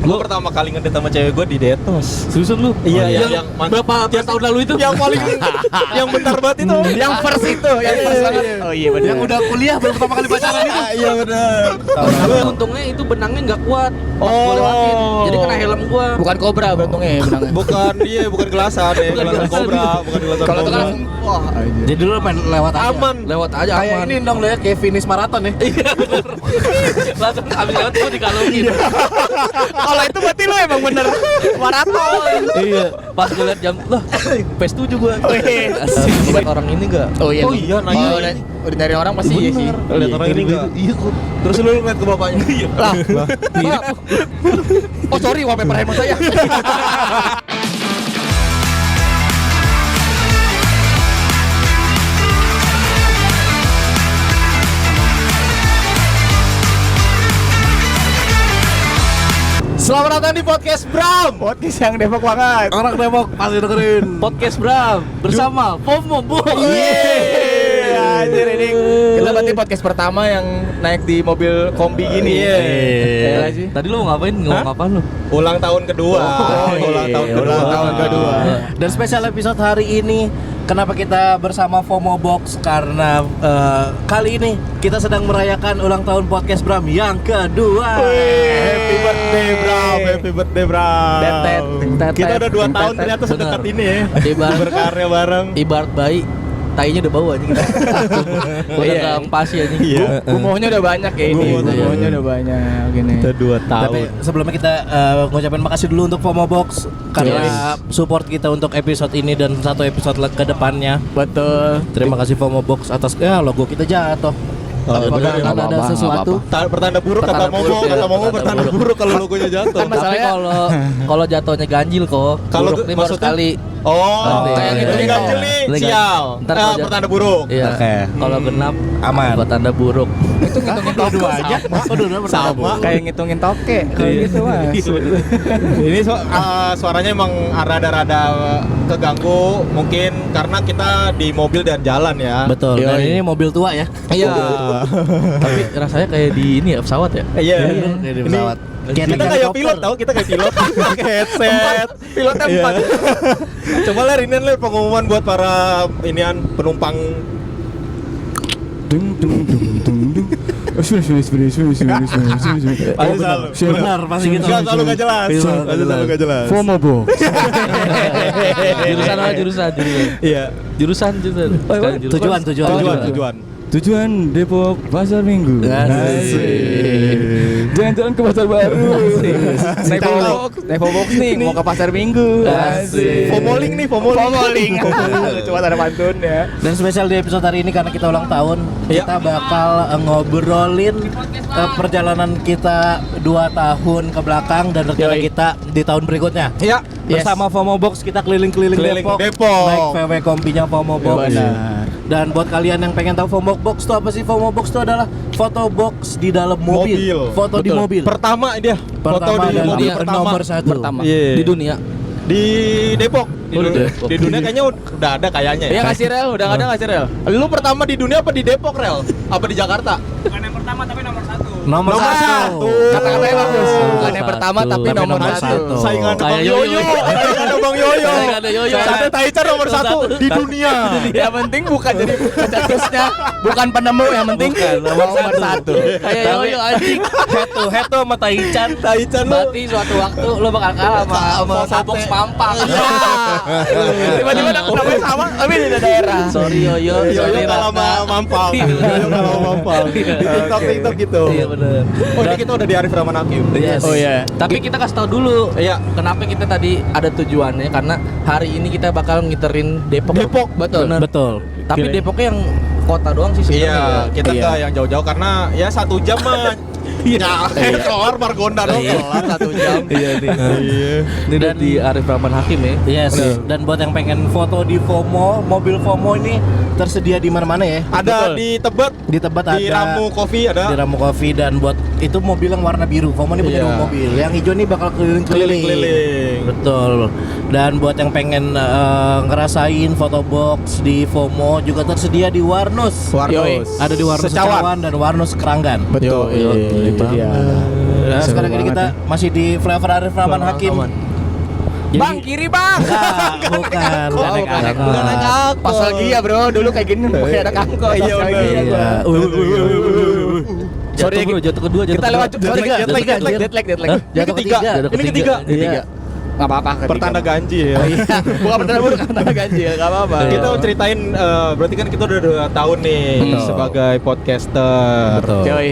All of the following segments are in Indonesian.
Gue pertama kali ngedate sama cewek gue di Detos. Seriusan lu? Iya, yang berapa tahun lalu itu? Yang paling yang bentar banget itu. Yang first itu, yang first banget. Oh iya benar. Yang udah kuliah baru pertama kali pacaran itu. Iya benar. Tapi untungnya itu benangnya nggak kuat. Pas gua lewatin. Jadi kena helm gua. Bukan kobra beruntungnya benangnya. Bukan gelasan ya, gelasan kobra, bukan gelasan Kalau itu kan kobra. langsung wah. Jadi lu main lewat aja. Aman. Lewat aja Kayak aman. ini dong lo ya, kayak finish maraton ya. Langsung abis lewat gua dikalungin. Kalau itu berarti lu emang bener maraton. Iya. Pas gua liat jam, lah, PS7 gua. Buat orang ini enggak? Oh iya. Oh iya, nanya. Udah dari orang pasti iya sih. Lihat orang ini enggak? Iya kok. Terus lu ngeliat ke bapaknya. Iya. Lah. Oh sorry, wallpaper handphone saya. Selamat datang di podcast Bram. Podcast yang Depok banget. Orang Depok pasti dengerin. Podcast Bram bersama FOMO Boy. Anjir ini kita berarti podcast pertama yang naik di mobil kombi gini. Iya. Iya sih. Tadi lu mau ngapain? Ngomong apa lu? Ulang tahun kedua. Ulang tahun kedua. Dan spesial episode hari ini, kenapa kita bersama FOMO Box? Karena kali ini kita sedang merayakan ulang tahun podcast Bram yang kedua. Happy birthday Bram, happy birthday Bram. Kita udah 2 tahun ternyata sedekat Bener. ini ya. Ibarat- Berkarya bareng. Ibarat bayi, tainya udah bau aja kita. Udah Iya. gak pasti aja. Iya. Gumohnya udah banyak ya ini. Gumohnya Gumohnya udah banyak gini. Kita 2 tahun. Tapi sebelumnya kita ngucapin makasih dulu untuk FOMO Box karena support kita untuk episode ini dan satu episode ke depannya. Betul. Terima kasih FOMO Box atas logo kita jatuh. Oh, Apakah benar, akan ada sesuatu? Pertanda buruk kata Pertanda Momo, buruk, kata ya. Momo Pertanda pertanda buruk. buruk kalau logonya jatuh. Kan Tapi masalahnya- kalau jatuhnya ganjil kok. Kalau Buruk nih baru maksudnya- sekali. Oh, Kayak ini gitu. ganjil nih, Ini sial. Ntar kalau Pertanda buruk. Iya. Oke. Kalau genap Aman. Pertanda buruk. Itu ngitungin toke aja. Sama. Kayak ngitungin toke. Kayak gitu Mas. Ini suaranya emang rada-rada keganggu mungkin karena kita di mobil dan jalan ya. Betul. Dan ini mobil tua ya. Iya. Tapi rasanya kayak di ini ya pesawat ya. Iya. Kayak di Ini pesawat. kita kayak pilot tahu, kita kayak pilot pakai headset. Pilotnya 4. Coba ler ini ler pengumuman buat para inian penumpang. Pasti selalu. Benar, pasti gitu. Enggak selalu enggak jelas. Selalu enggak jelas. FOMO Box. Jurusan. Iya. Jurusan. Sekarang jurusan. Tujuan. Tujuan Depok Pasar Minggu. Asik. Jalan-jalan ke Pasar Baru. Naik FOMO Box nih mau ke Pasar Minggu. Asik. Fomoling nih, fomoling. Cuma ada pantun ya. Dan spesial di episode hari ini karena kita ulang tahun, Iya. kita bakal ngobrolin perjalanan kita 2 tahun ke belakang dan rencana Yoi. kita di tahun berikutnya. Iya. Bersama FOMO Box kita keliling-keliling Keliling Depok, Depok. naik VW kompinya FOMO Box. Benar. Dan buat kalian yang pengen tahu FOMO Box itu apa sih? FOMO Box itu adalah foto box di dalam mobil. Mobil. Foto di Betul. mobil. Pertama dia. Foto Pertama di dan mobil dunia. pertama. nomor 1 Pertama. Iya. Di dunia. Di Depok. Oh, di Depok. Di dunia kayaknya udah ada kayaknya Iya ya. nggak sih Rel? Udah nggak ada nggak sih Rel? Lu pertama di dunia apa di Depok, Rel? Apa di Jakarta? Nomor Nomor 1. satu. Kata-katanya bagus. Bukan yang Satu. pertama tapi Tapi nomor nomor 1. satu. Saingan Kayak Bang Yoyo. Yoyo. Saingan Bang Yoyo. Saingan Yoyo. Sate Taichan nomor 1 di dunia. Yang penting bukan jadi pencetusnya, bukan penemu, yang penting nomor 1. Kayak Yoyo anjing. Head to sama Taichan. Taichan lu. Berarti suatu waktu lo bakal kalah sama Sama box sate. Pampang. Tiba-tiba namanya sama tapi beda daerah. Sorry Yoyo. Yoyo Sorry kalah sama Ratna. Mampang. Iya. Yoyo kalah sama Mampang. Di TikTok gitu. Iya benar. Oh, ini kita udah di Arif Rahman Hakim. Yes. Oh iya. Tapi kita kasih tahu dulu. Iya. Kenapa kita tadi ada tujuannya? Karena hari ini kita bakal ngiterin Depok. Depok, betul. Bener. Betul. Tapi Depoknya yang kota doang sih sebenarnya. Iya, kita Iya. nggak yang jauh-jauh karena ya 1 jam mah. Iya, keluar Margonda dong, kelar 1 jam. Iya nih. Iya. Ini udah di Arif Rahman Hakim ya. Yes. Dan buat yang pengen foto di FOMO, mobil FOMO ini tersedia di mana-mana ya. Ada Betul. di Tebet, Di Tebet di ada. Ramu Coffee Di ada. Ramu Coffee dan buat itu mobil yang warna biru. FOMO ini punya Iya. 2 mobil. Yang hijau ini bakal keliling-keliling. Keliling-keliling. Betul. Dan buat yang pengen ngerasain foto box di FOMO juga tersedia di Warnus. Warnos. Ada di Warnus Secawan. Secawan dan Warnus Keranggan. Betul. Yo, Itu dia. Nah, sekarang ini kita masih di Flavor Arif Rahman Hakim. Jadi- Bang, kiri bang. Enggak, bukan. Bukan naik angkot. Pas lagi ya bro, dulu kayak gini pakai anak angkot. Iya, Pas lagi bener. ya, gua. Iya. Sorry ya, jatuh kedua, kita lewat Jatuh ketiga, jet lag. Hah? Jatuh ketiga. Ini ketiga. Iya. Enggak apa-apa. ketiga. Pertanda ganji ya. Bukan pertanda gaji ya, enggak apa-apa. Kita mau ceritain berarti kan kita udah 2 tahun nih Betul. sebagai podcaster. Betul. Joy.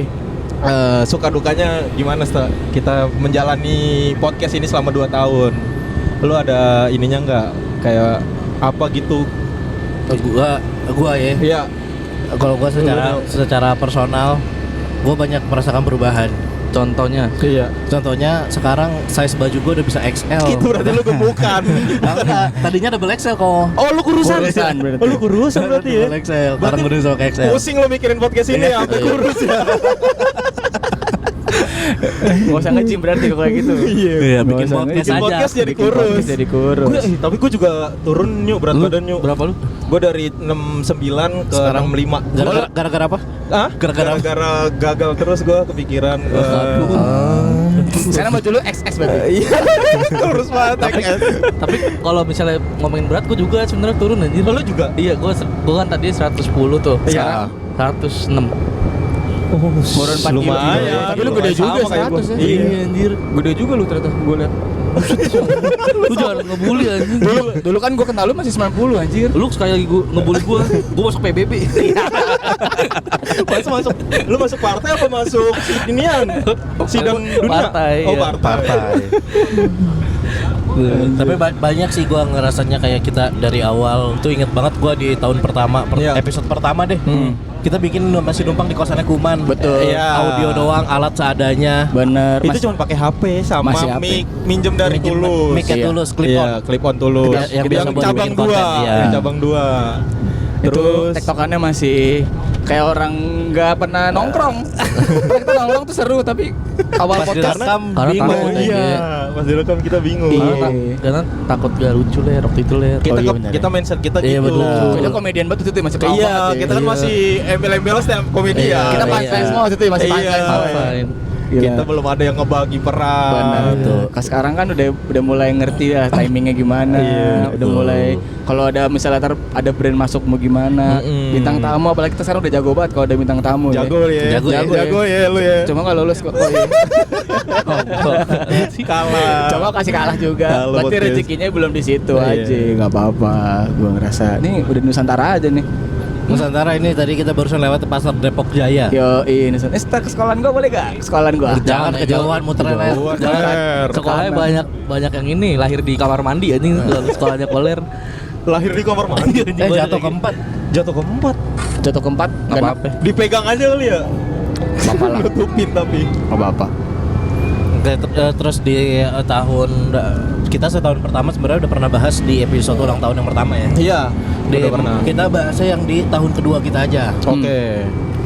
Suka dukanya gimana kita menjalani podcast ini selama 2 tahun? Lu ada ininya nggak? Kayak apa gitu? Gua ya. Iya. Kalau gua secara personal, gua banyak merasakan perubahan. Contohnya Iya. Contohnya sekarang size baju gua udah bisa XL. Itu berarti lu gemukan. Enggak, tadinya double XL kok. Oh, lu kurusan. berarti. Oh, lu kurusan berarti ya. Double XL. Sekarang udah sama ke XL. Pusing lu mikirin podcast ini ya, sampai kurus ya. Enggak usah nge-gym berarti kalau kayak gitu. Iya, bikin Nggak usah podcast Bikin aja. podcast jadi Bikin kurus. podcast jadi kurus. Tapi gue juga turun berat Lu badan berapa lu? Gue dari 69 ke Sekarang 65. Gara-gara apa? Hah? Gara-gara apa? Gara-gara gagal terus gue kepikiran. Sekarang baju lu XS berarti. Iya. Kurus banget. Tapi kalau misalnya ngomongin berat, gue juga sebenarnya turun anjir. Lu juga? Iya, gue kan tadi 110 tuh. Iya. Sekarang 106. Turun 4 kilo. Lumayan. Tapi lu gede juga Sama kayak 100 ya. gua. Iya. Anjir. Gede juga lu ternyata gue liat. Lu jangan ngebully anjir. Dulu kan gue kenal lu masih 90 anjir. Lu sekali lagi ngebully gue masuk PBB. Masuk. Lu masuk partai apa masuk inian? Sidang dunia. Partai, Oh, iya. partai. Tapi banyak sih gua ngerasanya kayak kita dari awal tuh inget banget gua di tahun pertama Iya. episode pertama deh. Kita bikin masih numpang di kosannya Kuman. Betul. Iya. Audio doang, alat seadanya. Bener. Itu cuma pakai HP sama Masih HP. mic minjem dari Tulus. Mic-nya Iya. Tulus, clip on. Iya, clip on Tulus. Yang biasa buat cabang bikin konten, 2, iya. yang cabang 2. Terus Terus tektokannya masih kayak orang nggak pernah nongkrong. Kita nongkrong tuh seru tapi awal Pas podcast direkam karena bingung. takut aja. iya, pas direkam kita bingung. Iya. Karena takut gak lucu ler waktu itu ler. Kita Oh, iya benar kita ya. mindset kita Iya, gitu. benar. kita komedian banget itu masih kawat Iya, banget ya. kita kan Iya. masih embel-embel stand komedian. Iya, Kita iya. punchline semua waktu itu masih Iya. punchline semua. Fine. Kita belum ada yang ngebagi peran. Benar tuh. Sekarang kan udah mulai ngerti ya timingnya gimana. Iya, Udah betul. mulai kalau ada misalnya ada brand masuk mau gimana. Mm-mm. Bintang tamu apalagi kita sekarang udah jago banget kalau ada bintang tamu. Jago ya. Jago ya. ya lu ya. Cuma kalau lulus kok. Kalah. Coba kasih kalah juga. Kalau Berarti podcast. rezekinya belum di situ Iya. aja. Nggak apa-apa. Gua ngerasa ini udah Nusantara aja nih. Nusantara ini tadi kita barusan lewat pasar Depok Jaya. Yo, ini ke sekolahan gua boleh gak? Ke sekolahan gua. Jangan kejauhan muter ler. Kejauhan. Jangan. Ler. Sekolahnya banyak yang ini lahir di kamar mandi anjing sekolahnya koler. Lahir di kamar mandi. Jatuh keempat. Jatuh keempat. Jatuh keempat Enggak nggak apa-apa. Dipegang aja kali ya. apa-apa lah. Nutupin tapi. Nggak apa-apa. Terus di tahun kita setahun pertama sebenarnya udah pernah bahas di episode ulang tahun yang pertama ya. Iya. Di, Udah pernah. kita bahasnya yang di tahun kedua kita aja. Oke.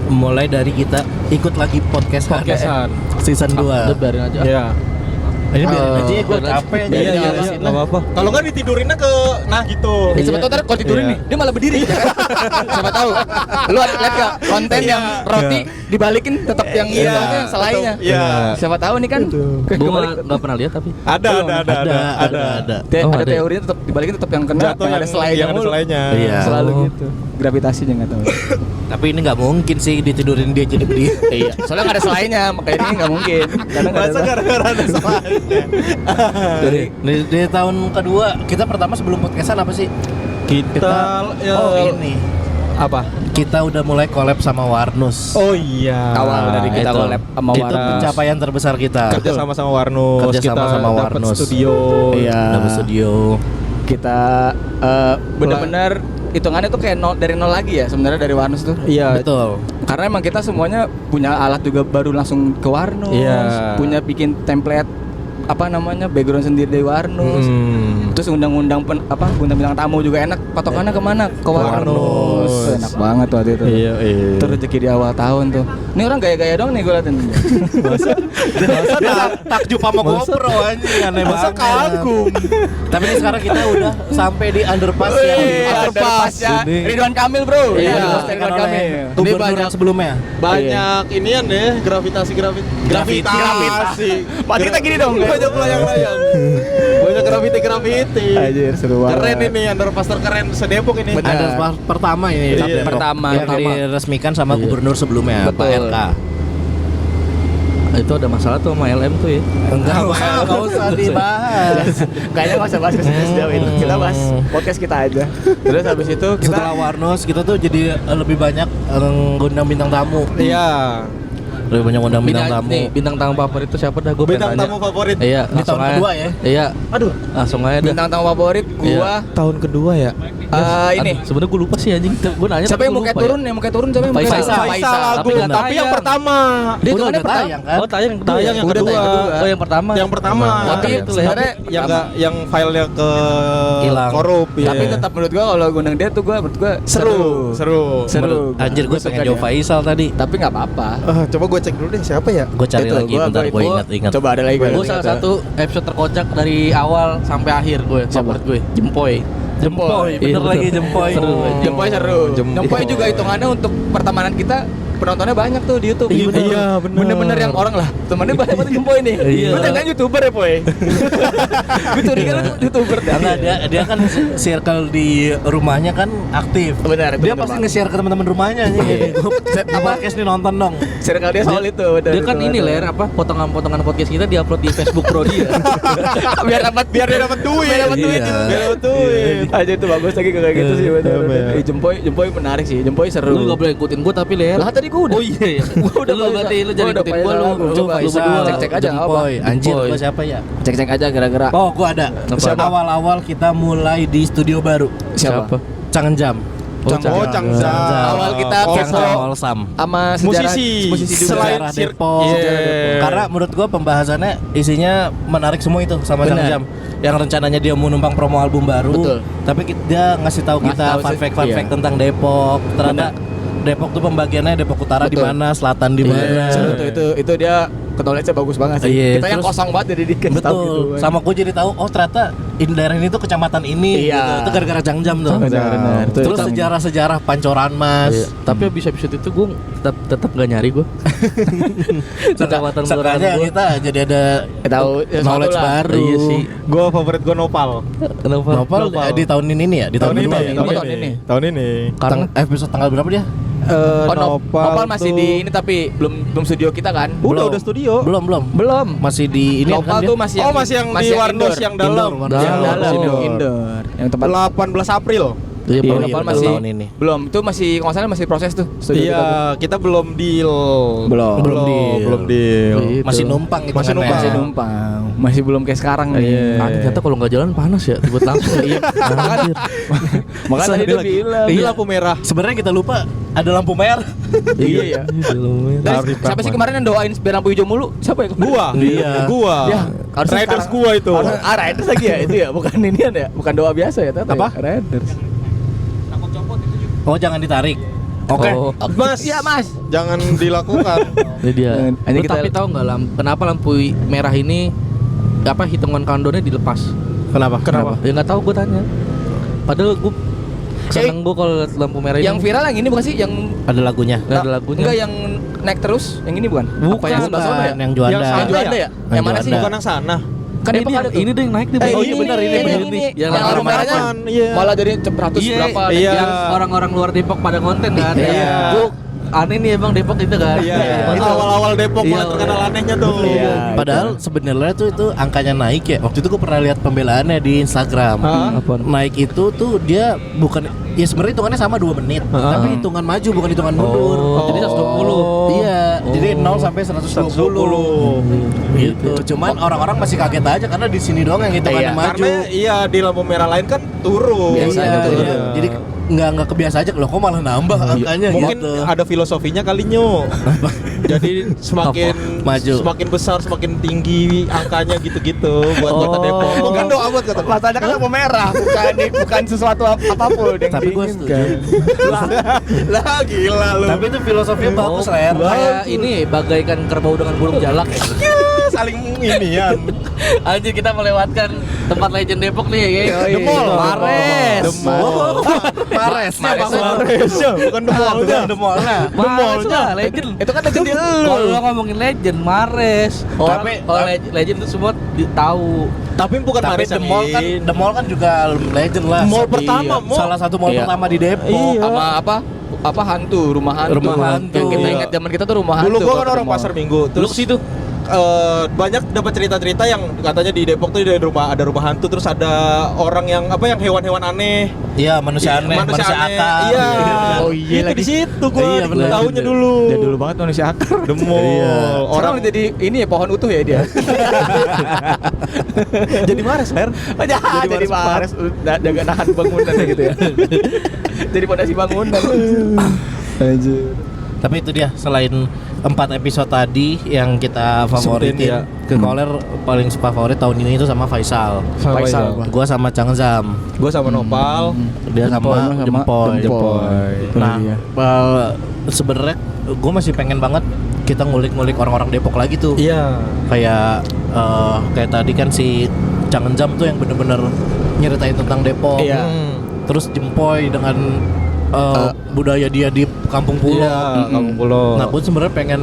Mulai dari kita ikut lagi podcastan Podcastan. season 2. Udah biarin aja. Iya. Ini biarin aja ya, gue biarin aja. capek Iya, iya, jadi iya, nggak apa-apa. Kalau nggak ditidurinnya ke nah gitu. Siapa tahu ntar kalau tidurin Iya. nih, dia malah berdiri. Siapa tahu. Lu lihat gak konten Iya. yang roti dibalikin tetap yang Iya, itu selainya. Iya. Siapa tahu nih kan. Gue nggak pernah lihat tapi. Ada. ada. Ada Oh, ada. teorinya tetap dibalikin tetap yang kena Jatuh yang ada selainya yang ada mulu. selainya. Iya. Selalu Oh. gitu. Gravitasinya nggak tahu. Tapi ini nggak mungkin sih ditidurin dia jadi berdiri. Iya. Soalnya nggak ada selainya, makanya ini nggak mungkin. Karena nggak Masa ada. gara-gara ada selainya. Di tahun kedua kita pertama sebelum podcastan apa sih? Kita Ini apa? kita udah mulai collab sama Warnus. Oh iya. Awal dari kita Itu. collab sama Itu Warnus. pencapaian terbesar kita. Kerja sama Warnus. Kerja kita sama dapat Warnus. studio. Iya. Dapat studio. Kita benar-benar hitungannya tuh kayak dari nol lagi ya sebenarnya dari Warnus tuh. Iya. Betul. Karena emang kita semuanya punya alat juga baru langsung ke Warnus. Iya. Punya bikin template apa namanya background sendiri dari Warnus. Terus undang-undang undang bintang tamu juga enak. Patokannya kemana? Ke Warnus. Enak banget waktu itu. Iya. Itu rezeki di awal tahun tuh. Ini orang gaya-gaya dong nih gue liatin. Masa takjub sama GoPro anjing aneh banget. Kagum. Tapi ini sekarang kita udah sampai di underpass yang Underpass ya. Ridwan Kamil, Bro. Iya. Ridwan Kamil. Ini banyak sebelumnya. Banyak inian deh, gravitasi. Berarti kita gini dong. Banyak layang-layang. Banyak gravity. Anjir, seru banget. Keren ini underpass terkeren se-Depok ini. Bener. Underpass pertama ini Iya. Pertama. yang diresmikan sama gubernur sebelumnya Pak Betul. RK. Itu ada masalah tuh sama LM tuh ya. Enggak usah dibahas. Kayaknya nggak usah bahas kesini sejauh itu. Kita bahas podcast kita aja. Terus habis itu Setelah Warnus kita tuh jadi lebih banyak ngundang bintang tamu. Iya. Lebih banyak ngundang bintang tamu. Nih, bintang tamu favorit itu siapa dah? Gue Bintang tamu favorit. Iya, Di tahun kedua ya? Iya, Aduh, langsung aja dah. bintang tamu favorit gua tahun kedua ya. ini. Sebenarnya gue lupa sih anjing. Gue nanya. Siapa tapi yang mau gua kayak lupa turun? Yang mau kayak turun siapa yang mau Faisal. kayak Faisal Tapi Agung, nggak tapi yang tayang. pertama. Dia Udah turunnya pertama. tayang kan? Oh, tayang yang kedua. Tayang yang Udah kedua. tayang kedua. Oh, yang pertama. Yang pertama. Tapi itu sebenarnya yang enggak yang filenya ke Hilang. korup ya. tapi tetap menurut gua kalau gue undang dia tuh menurut gua seru. Anjir gue suka pengen dia. jauh Faisal tadi. Tapi nggak apa-apa. Coba gue cek dulu deh siapa ya. Gue cari Itu, lagi bentar gue ingat. Coba ada lagi. Gue salah satu episode terkocak dari awal sampai akhir favorit gue. Jempoy. Jempoy. Bener Iya, lagi betul. Jempoy. Seru. Jempoy seru. Jempoy juga hitungannya untuk pertemanan kita penontonnya banyak tuh di YouTube. Iya, bener. Bener-bener yang orang lah. Temennya banyak banget Jempoy nih. Iya. Lu jangan YouTuber ya, Poy. Gue curiga lu YouTuber dah. Enggak, dia kan circle di rumahnya kan aktif. Benar, Dia benar pasti banget. nge-share ke teman-teman rumahnya nih. Di podcast nih nonton dong. Circle dia soal itu. benar, Dia kan betul, ini betul. ler apa potongan-potongan podcast kita diupload di Facebook Pro dia. biar dia dapat duit. Biar dapat duit. Iya. Biar dapat duit. Aja itu bagus lagi kayak gitu sih benar. Iya. Jempoy menarik sih. Jempoy seru. Lu gak boleh ikutin gue tapi ler. Lah tadi gua udah. Oh iya. Gua udah Lu berarti lu jadi Gua udah ikutin gue lu. Faisal. Coba Lu Faisal. berdua. Cek-cek aja apa. Jempoy. Anjir, Jempoy. gua siapa ya? Cek-cek aja gara-gara. Oh, gua ada. Siapa? Awal-awal kita mulai di studio baru. Siapa? Cangen Jam. Cangza. Awal kita Awal Sam. sama sejarah Musisi. juga. Sejarah Selain Depok. Iya. Karena menurut gua pembahasannya isinya menarik semua itu sama Benar. Cangen Jam. Yang rencananya dia mau numpang promo album baru. Betul. Tapi dia ngasih tahu Ngasih kita tahu fun sih, fact iya. tentang Depok. Ternyata Depok tuh pembagiannya Depok Utara di Betul. mana, Selatan di mana. Seru tuh itu dia knowledge-nya bagus banget sih. Iya, Kita yang terus- kosong banget jadi dikasih tahu gitu. Betul. Sama gue jadi tahu oh ternyata daerah ini tuh kecamatan ini Iya. gitu. Itu gara-gara Jangjam tuh. Benar. Terus sejarah-sejarah Pancoran Mas. Iya. Tapi abis episode itu gue tetap gak nyari gue. Kecamatan kelurahan Sengaja gue. kita jadi ada Tahu ya, knowledge satu lah. baru. Iya sih. Gue favorit gue Nopal. Kenapa? Nopal di tahun ini nih ya, di tahun kedua ini, nih. tahun ini. Tahun ini. Karena Episode tanggal berapa dia? Oh, Nopal masih tuh- di ini tapi belum studio kita kan? Udah studio. Belum. Belum. Masih di ini Nopal kan tuh dia? masih Oh, masih yang di Warnus indoor. yang dalam. Yang dalam Indoor. indoor. Yang tempat 18 April. Iya, Iya, Oh, Nopal betul, masih tahun ini. belum. Itu masih kalau nggak salah masih proses tuh. studio kita tuh. Iya, kita belum deal. Belum. Belum deal. Iya. Masih numpang gitu Masih kan, numpang. Masih Mas. numpang. Masih belum kayak sekarang nih. Iya. ternyata kalau nggak jalan panas ya, tiba langsung. Iya. Anjir. Makanya tadi dia bilang. Ini lampu merah. Sebenarnya kita lupa ada lampu merah. Iya ya. Tarif Siapa sih kemarin yang doain biar lampu hijau mulu? Siapa ya? Gua. Iya. Gua. Ya, harusnya Riders sekarang- gua itu. Riders lagi ya itu ya, bukan inian ya, bukan doa biasa ya, ternyata Apa? ya? Riders. Oh, jangan ditarik. Oke. Oh. Mas. Iya, Mas. Jangan dilakukan. Ini dia. Ini Lu kita- tapi tahu nggak kenapa lampu merah ini hitungan countdownnya dilepas? Kenapa? Ya nggak tahu gue tanya. Padahal gue seneng gue kalau liat lampu merah ini. Yang viral yang ini bukan sih? Yang Ada lagunya. nggak ada lagunya. enggak yang naik terus, yang ini bukan? Apa yang sebelah sana ya? yang Juanda. Yang Yang Juanda ya? Yang mana sih? Juanda. Bukan yang sana. Kan ini, Depok ada tuh. ini deh yang naik nih. Eh, Bang. ini benar, ini benar ini. Yang Yang lampu merahnya harapan, iya. malah dari 100 Iya, berapa? iya. yang orang-orang luar Depok pada konten kan. Iya. Gua aneh nih emang Depok itu kan. Iya. Masa- Itu awal-awal Depok Iya. mulai terkenal anehnya tuh. Iya. Padahal sebenarnya tuh itu angkanya naik ya. Waktu itu gue pernah lihat pembelaannya di Instagram. Hah? Apaan? Naik itu tuh dia bukan ya sebenarnya hitungannya sama 2 menit, tapi hitungan maju bukan hitungan mundur. Oh, jadi 120. Iya, Oh. jadi 0 sampai 120. Gitu. Cuman orang-orang masih kaget aja karena di sini doang yang hitungannya Iya. maju. Karena iya di lampu merah lain kan turun. Iya, turun. iya. Jadi nggak kebiasa aja loh, kok malah nambah angkanya Mungkin gitu. ada filosofinya kali Nyo. Jadi semakin Maju. Semakin besar, semakin tinggi angkanya gitu-gitu buat kota Depok. Bukan doa buat kota Depok. Matanya kan lampu merah, bukan sesuatu apapun yang Tapi gue diinginkan. Lah gila lu. Tapi itu filosofinya bagus lah ya. Kayak ini bagaikan kerbau dengan burung jalak. Saling inian. Anjir, kita melewatkan tempat legend Depok nih ya. The Mall. Mares. The Mall. Maresnya Mares. Bang. Maresnya, bukan The Mall-nya. The Mall-nya. Mares lah, legend. Itu kan legend di Kalau lu. lo ngomongin legend, Mares. Tapi- Legend itu semua tahu. Tapi bukan Tapi Mares The yang Mall kan in. The Mall kan juga legend lah. Mall Iya. pertama, mall. Salah satu mall Iya. pertama di Depok. Iya. Sama apa hantu, rumah hantu. Rumah hantu. Yang kita ingat zaman kita tuh rumah hantu. Dulu gua kan kalau orang ke mall. pasar Minggu. Lu Terus ke situ. banyak dapat cerita-cerita yang katanya di Depok tuh ada rumah hantu, terus ada orang yang hewan-hewan aneh. Iya, manusia aneh, manusia aneh. akar. Iya. Oh iya Itu lagi. di situ gua Iya, bener. tahunya dulu. Dia dulu banget manusia akar. The Mall. Iya. Orang udah jadi ini ya pohon utuh ya dia. jadi Mares, Fer. Jadi Mares udah nahan bangunan gitu ya. Jadi pondasi bangunan. Anjir. Tapi itu dia, selain 4 episode tadi yang kita favoritin, Sebutin, ya. ke Koler paling favorit tahun ini itu sama Faisal. Faisal. Gua sama Changzam. Gua sama Nopal. Dia sama Jempoy. Nah, Iya. sebenarnya gue masih pengen banget kita ngulik-ngulik orang-orang Depok lagi tuh. Iya. Kayak tadi kan si Changzam tuh yang bener-bener nyeritain tentang Depok. Iya. Terus Jempoy dengan budaya dia di Kampung Pulo. Iya, Kampung Pulo. Nah, gue sebenarnya pengen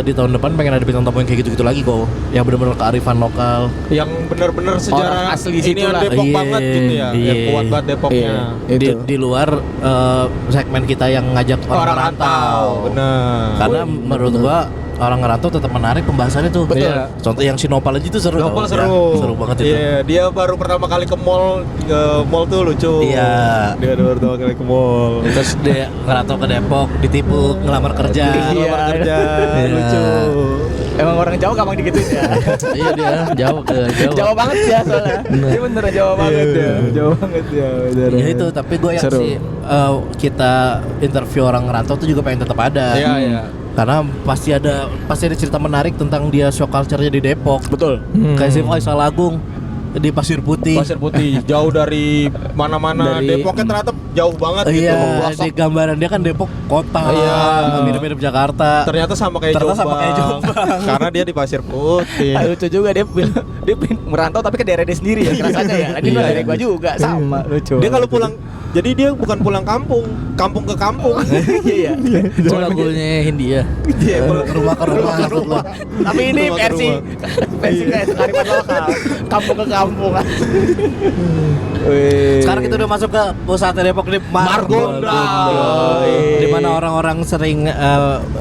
di tahun depan pengen ada bintang tamu yang kayak gitu-gitu lagi kok, yang benar-benar kearifan lokal. Yang bener-bener sejarah Orang asli ini situ lah. Depok Iya, banget gitu ya. iya. Yang kuat banget Depoknya. Di luar segmen kita yang ngajak orang rantau. Benar. Karena menurut gua orang ngerantau tetap menarik pembahasannya tuh. Betul. Iya. Contoh yang si Nopal aja itu seru. Nopal tau. seru. Ya, seru banget itu. Iya, dia baru pertama kali ke mall tuh lucu. Iya. Dia baru pertama kali ke mall. Terus dia ngerantau ke Depok, ditipu, ngelamar kerja. Ngelamar kerja. Iya. Lucu. Emang orang Jawa gampang digituin ya. Iya dia jauh ke Jawa. Jawa banget ya soalnya. Dia beneran Jawa banget ya. Jawa banget ya. Ya itu, tapi gue yang Seru. sih kita interview orang ngerantau tuh juga pengen tetap ada. Iya, iya. Karena pasti ada cerita menarik tentang dia show culture-nya di Depok. Betul. Kayak si Faisal Agung di Pasir Putih. Pasir Putih jauh dari mana-mana. Dari- Depoknya ternyata jauh banget gitu. Iya, Pelosok. di gambaran dia kan Depok kota. Iya. Mirip-mirip Jakarta. Ternyata sama kayak Ternyata sama Jombang. kayak Jombang. Karena dia di Pasir Putih. Lucu juga dia merantau tapi ke daerah dia sendiri ya rasanya ya. Tadi Iya. daerah gua juga sama lucu. Dia kalau pulang, jadi dia bukan pulang kampung ke kampung. iya. Itu lagunya Hindia. Iya, rumah ke rumah. Tapi ini Rumah ke versi rumah. kayak kearifan lokal. Kampung ke kampung. Sekarang kita udah masuk ke pusat Depok di Margonda. Di mana orang-orang sering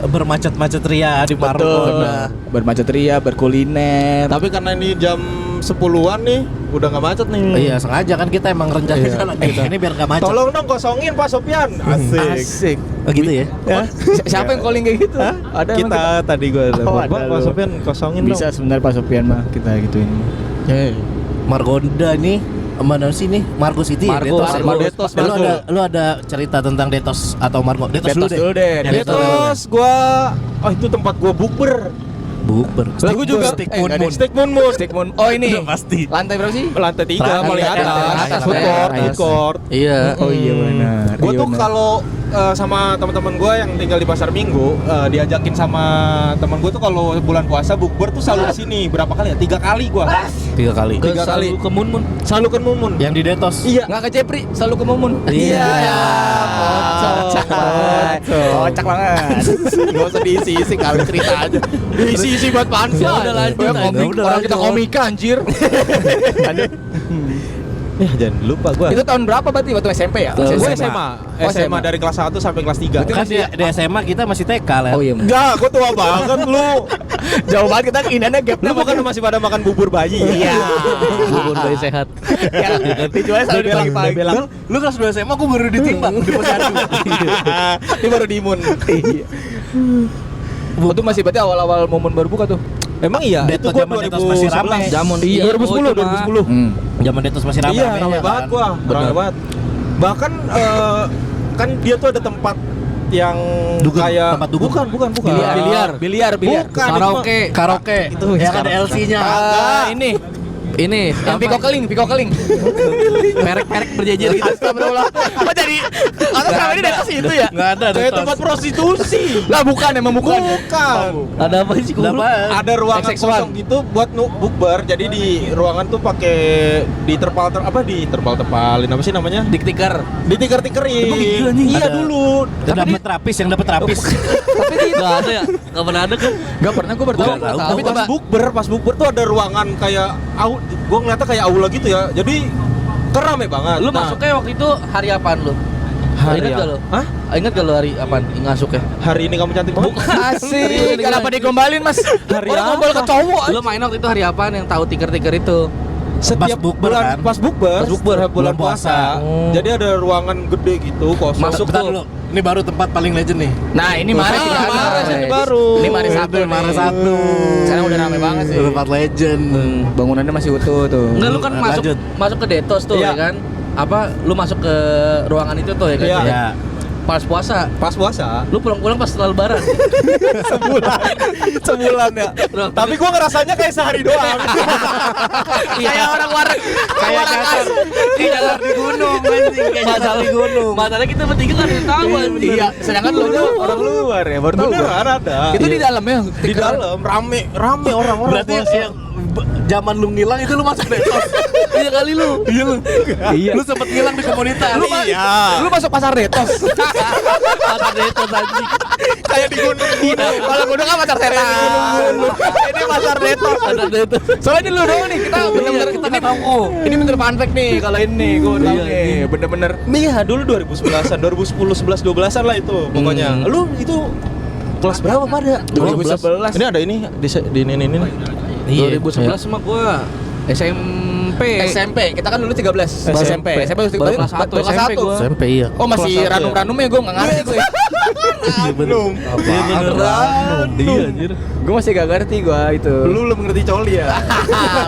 bermacet-macet ria di Margonda. Bermacet ria, berkuliner. Tapi karena ini jam 10-an nih, udah nggak macet nih. Iya, sengaja kan kita emang rencana jalan gitu. Ini biar gak macet. Tolong dong kosongin Pak Sopian. Asik. Asik. Oh, gitu ya. Siapa yang calling kayak gitu? Ada emang Kita tadi gue Oh, telepon, Pak, ada Pak lu. Sopian kosongin bisa dong. sebenarnya Pak Sopian mah kita gituin. Margonda nih mana sih nih? Margo City ya? Margo, Detos. Margo. Detos, Lu Margo. lu ada cerita tentang Detos atau Margo? Detos dulu deh. Ya, Terus gua itu tempat gua bukber. Bukber. Lagu juga Stick Moon Moon. Stick Moon Moon. Stick Moon. Oh ini. Udah pasti. Lantai berapa sih? Lantai 3 Terakhir, paling terakhir, atas. terakhir, Food court. Iya. Oh iya benar. Gue Iya tuh benar. kalau sama teman-teman gue yang tinggal di Pasar Minggu diajakin sama teman gue tuh kalau bulan puasa bukber tuh selalu kesini. Berapa kali ya? 3 kali gue. 3 kali. Ke Tiga kali. selalu ke Munmun. Selalu ke Mumun. Yang di Detos. Iya. Nggak ke Jepri, selalu ke Mumun. Iya. Kocak banget. Kocak banget. Gak usah diisi-isi kali cerita aja. Diisi-isi buat pansa. Ya udah lanjut aja. Orang kita komika anjir. Ya jangan lupa gue. Itu tahun berapa berarti? Waktu SMP ya? Tahun Gue SMA. SMA. Oh, SMA SMA. dari kelas 1 sampai kelas 3. Kan di SMA kita masih TK lah. Oh iya. Enggak, gue tua banget lu. Jauh banget kita inannya gap. Lu bukan masih pada makan bubur bayi. Iya. Bubur bayi sehat. Ya, dijualnya selalu di pagi-pagi. Lu kelas 2 SMA aku baru ditimbang di posyandu. Ini baru diimun. Oh, itu masih berarti awal-awal momen baru buka tuh. Emang iya, itu Detos gua zaman Detos masih rame. 2011. Jamon Iya, 2010, 2010. Zaman Detos masih rame. Iya, ramai banget gua, ramai banget. Bahkan kan dia tuh ada tempat yang Dugem, kayak tempat dugem. bukan. Biliar. Bukan, Karaoke. Karaoke. Itu yang ada LC-nya. Ini yang Piko Keling. Merek berjejer gitu. Astagfirullah. Oh jadi atau selama ini daerah situ ya? Enggak ada. kayak tempat prostitusi. Lah bukan. Bukan. Ada apa sih Udah goblok? apaan? Ada ruangan XX1. kosong gitu buat bukber. Jadi di ruangan tuh pakai diterpal-terpalin apa sih namanya? Diktiker. Ditikar-tikerin. Emang iya, anjing? Iya Ada. dulu. Yang dapat terapis. Enggak ada ya? Enggak pernah ada kan? Enggak pernah gue baru Nggak tahu. Tapi Tapi coba pas bukber tuh ada ruangan kayak gue ngeliatnya kayak aula gitu ya. Jadi kerame banget. Lu Nah, masuknya waktu itu hari apaan lu? Hari Ingat gak apa? lu? Hah? Ingat gak lu hari apaan? Masuknya? Hari ini kamu cantik banget. asik. Kenapa digombalin mas? Hari Orang apa? gombal ke cowok. Lu main waktu itu hari apaan yang tahu tiker-tiker itu? Setiap Pas bukber bulan kan? pas bukber, Pas bukber, setiap bulan bulan puasa. puasa. Oh. Jadi ada ruangan gede gitu kosong. Masuk Bentar tuh. dulu. Ini baru tempat paling legend nih. Nah ini Mares Ah, ini ada. Mares ini baru. Ini Mares Itu satu. Mares nih. satu. Sekarang udah rame banget sih. Tempat legend. Bangunannya masih utuh tuh. Enggak, lu kan Lanjut. masuk ke Detos tuh Iya. ya kan? Apa lu masuk ke ruangan itu tuh ya kan? Iya. Ya. Pas puasa. Pas puasa. Lu pulang-pulang pas setelah lebaran. Sebulan ya. Tapi gua ngerasanya kayak sehari doang. Kayak orang warung. Kayak dasar. Dasar di gunung anjing. Kayak dasar di gunung. Masalahnya kita bertiga kan ada tahu anjing. Iya. Sedangkan lu tuh Orang luar ya, baru tahu. Beneran ada. itu di dalam ya. Di dalam rame orang-orang. Berarti puasa. yang zaman lu ngilang itu lu masuk Detos. Iya kali lu. Iya lu. Iya. Lu sempet ngilang di komunitas. Lu masuk pasar Detos. Pasar Detos anjing. kayak di gunung. Kalau gunung kan pasar setan. Ini pasar Detos. Pasar Detos. Soalnya ini lu doang nih kita bener-bener kita ini nggak tahu. Ini bener fun fact nih kalau ini gue tahu Iya, nih bener-bener. Nih ya dulu 2011-an, 2010, 11, 12-an lah itu pokoknya. Lu itu kelas berapa pada? 2011. Ini ada ini di ini. Iya. 2011 sama gua SMP. SMP, kita kan dulu 13 SMP. SMP Baru kelas 1 SMP gua. SMP iya. Oh masih Kelas satu ya? ranum-ranumnya gue nggak ngerti gue. Ranum. Iya bener. Iya anjir. Gue masih gak ngerti gue itu. Lu belum ngerti coli ya?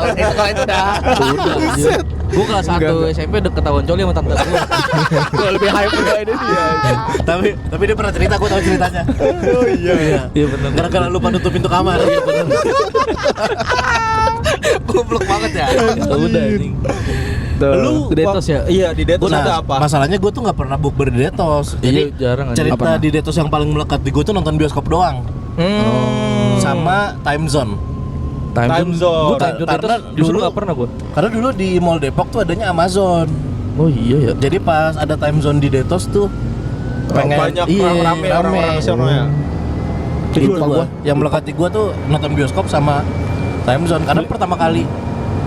Itu kalau itu udah. Udah anjir. Gua kelas 1 SMP udah ketahuan coli sama tante gua. Gue lebih hype juga ini dia. Tapi dia pernah cerita, gua tahu ceritanya. Oh iya. Iya bener. Gara-gara lupa nutup pintu kamar. Iya benar. Goblok banget ya. Udah anjing. Lu Di Detos ya? Iya, di Detos Nah, ada apa? masalahnya gue tuh nggak pernah bukber di Detos. Iya, jarang aja. cerita Nggak di Detos yang paling melekat di gue tuh nonton bioskop doang, sama Time Zone. Time Zone. Gua Time Zone Karena Detos justru dulu- nggak pernah gua. Karena dulu di Mall Depok tuh adanya Amazon. Oh iya ya. Jadi pas ada Time Zone di Detos tuh Banyak iya, rame orang-orang sono ya. Itu Dulu gua yang melekat di gua tuh nonton bioskop sama Time Zone karena pertama kali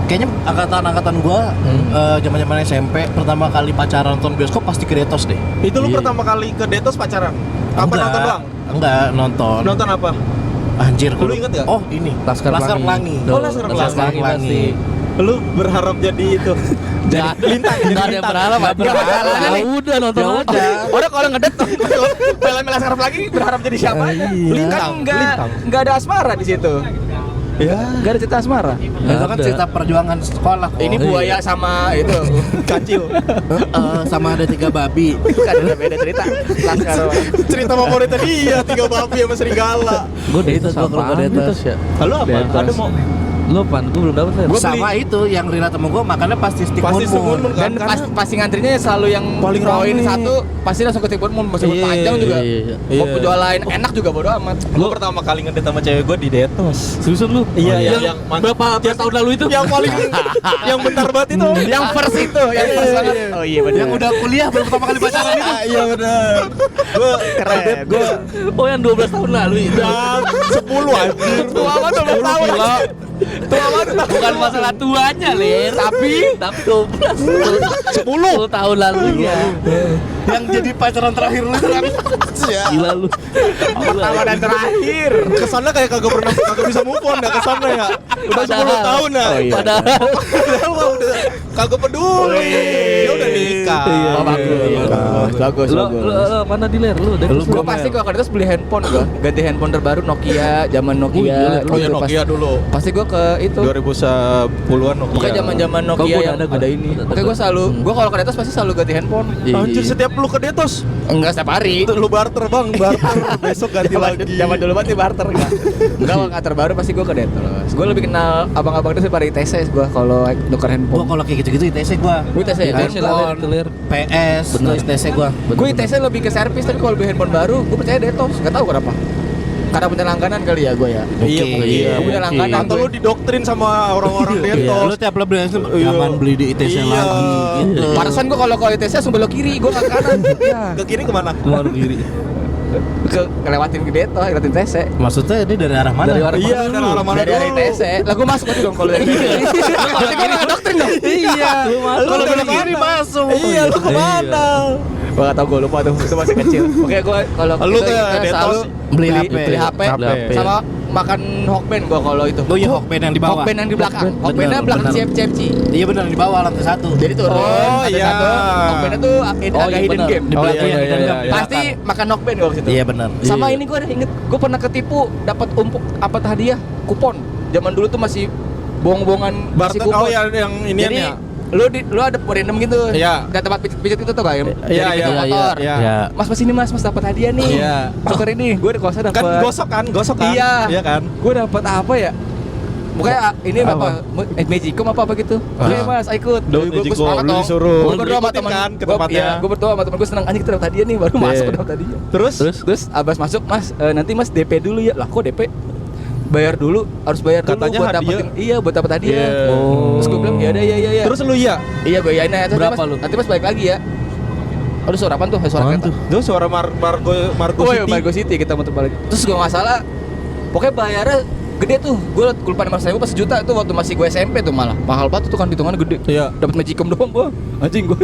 kayaknya angkatan gua zaman-zaman SMP pertama kali pacaran nonton bioskop pasti ke Detos deh. Itu lu Iya. pertama kali ke Detos pacaran? Apa nonton doang? Enggak, nonton. Nonton apa? Anjir, Lu inget gak? Oh, ini. Laskar Pelangi. Oh, Laskar Pelangi. pasti. Lu berharap jadi itu? Jadi lintang, jadi Nggak ada yang lintang. berharap. Nggak berharap. Ya udah nonton Ya aja. udah. Orang kalau ngedet film Laskar lagi berharap jadi siapa aja? Lintang, Kan lintang. nggak ada asmara di situ. Ya, Nggak ada cerita asmara. Itu kan Ada. cerita perjuangan sekolah. Ini iya. buaya sama itu. kacil. Sama ada 3 babi. Kan ada beda cerita. Laskar. Cerita favorit tadi ya 3 babi sama serigala. Gua Detos Gua kalau apaan ke Detos. Detos ya? Lalu apa? Detos. Ada mau Lu apaan? Gua belum dapet ya. Gua Sama beli. itu yang Rina temu gua makannya pasti stick Pasti stick mun-mun. mun-mun. Dan Karena- pasti ngantrinya selalu yang Paling poin rame. satu pasti langsung ke Tibun mau meskipun Iya, panjang juga. iya. Mau Iya. jualan enak juga bodo amat. Gua pertama kali ngedate sama cewek gua di Detos. Seriusan lu? Iya, yang, yang berapa tahun lalu itu? Yang paling yang bentar banget itu. Yang first itu, yang Iya, first iya, banget. iya. Oh iya benar. Yang udah kuliah baru pertama kali pacaran itu. Iya benar. Gua Keren. Gua Oh yang 12 tahun lalu itu. yang 10 anjir. Tua banget 12 tahun. Gila. Tua banget. Bukan masalah tuanya, Lir. Tapi 12. 10 tahun lalunya. Yang jadi pacaran terakhir lu itu kan. Gila lu. Pertama dan terakhir. Kesana kayak kagak bisa move on ya kesana ya. Udah 10 tahun ya. Oh, iya. Padahal Padahal mah udah kagak peduli. Dia udah nikah. Oh, bagus. Lo mana dealer lu? Gue pasti kalau ke Detos beli handphone gue, ganti handphone terbaru Nokia, zaman Nokia. Oh ya Nokia dulu. Pasti gue ke itu. 2010-an Nokia. Pokoknya zaman Kok Nokia gua yang ada ada ini. Makanya gue selalu, gue kalau ke Detos pasti selalu ganti handphone. Anjir setiap lu ke Detos Enggak setiap hari. itu lu barter bang, barter besok ganti lagi. Zaman dulu banget barter enggak. Enggak kalau nggak terbaru pasti gue ke Detos. Gue lebih kenal abang-abang itu daripada ITC gue kalau nuker Gua handphone. kalau kayak gitu-gitu ITC gua. Gue ITC ya. Handphone, PS, Bener. ITC gua. Gue ITC lebih ke servis tapi kalau beli handphone baru gue percaya Detos. Enggak tahu kenapa. Karena punya langganan kali ya gue ya. Iya, iya. Gue punya langganan. Atau lu didoktrin sama orang-orang Iya, lu Detos. tiap lo beli Iya. jangan beli di ITC Iya. lagi gitu. Parasan gue kalau ITC langsung belok kiri, gue nggak ke kanan. Iya. Ke kiri kemana? Keluar kiri. Ngelewatin ke Detos, ngelewatin ITC. Maksudnya ini dari arah mana? Dari arah Iya, dari arah mana Dari dulu? ITC. Lah gue masuk aja dong kalau dari kiri. Berarti gue nggak doktrin dong. Iya. Kalau dari belok kiri mana? masuk. Iya, lu kemana? Gue nggak tahu, gue lupa tuh, itu masih kecil. Oke, gue kalau Lu kita ke Detos selalu beli HP. beli HP, Beli HP. sama makan Hokben gue kalau itu. Oh iya, Hokben yang di bawah. Hokben yang di belakang. Hokben, Hokbennya bener, belakang bener. CFC. Iya benar di bawah lantai 1. Jadi turun. Oh, lantai iya. satu, Hokbennya tuh Oh, agak iya, hidden bener. game. Di belakang iya, yang iya, hidden iya, gem. iya. Pasti makan Hokben gue situ. Iya benar. Sama Iya. ini gue inget, gue pernah ketipu dapat umpuk apa hadiah kupon. Zaman dulu tuh masih bohong-bohongan masih Barter kupon. oh yang inian Jadi ya. lu ada random gitu. Iya. Ada tempat pijat itu tuh kayak. Iya, Jadi iya, pintu iya, motor. iya. Ya. Mas ini mas dapat hadiah nih. Iya. Tuker ini, gue di kosan dapat. Kan gosok kan? Iya. Iya kan? Gue dapat apa ya? Pokoknya ini apa? Magicom apa gitu. Oke mas, ikut. Lu Gue Magicom, semangat lu dong. disuruh. Gue berdoa sama Ikutin teman kan ke tempatnya. Gue berdoa sama teman gue senang anjing kita dapat hadiah nih, baru Iya. masuk dapat hadiah. Terus? Terus abas masuk mas, nanti mas DP dulu ya. Lah kok DP? Bayar dulu, harus bayar dulu Katanya buat hadiah. dapetin. Iya, buat dapat hadiah. Iya. Terus gue bilang ya udah ya. Terus lu iya? Iya gue yain aja. Berapa mas, lu? Nanti mas balik lagi ya. Aduh suara apaan tuh? Suara Apaan kereta. tuh? Itu suara Margo Oh iya, City. Margo City kita muter balik. Terus gue nggak salah, pokoknya bayarnya gede tuh. Gue lupa 500.000 pas sejuta itu waktu masih gue SMP tuh malah. Mahal banget tuh kan hitungannya gede. Iya. Dapat Magicom doang gue. Anjing gue.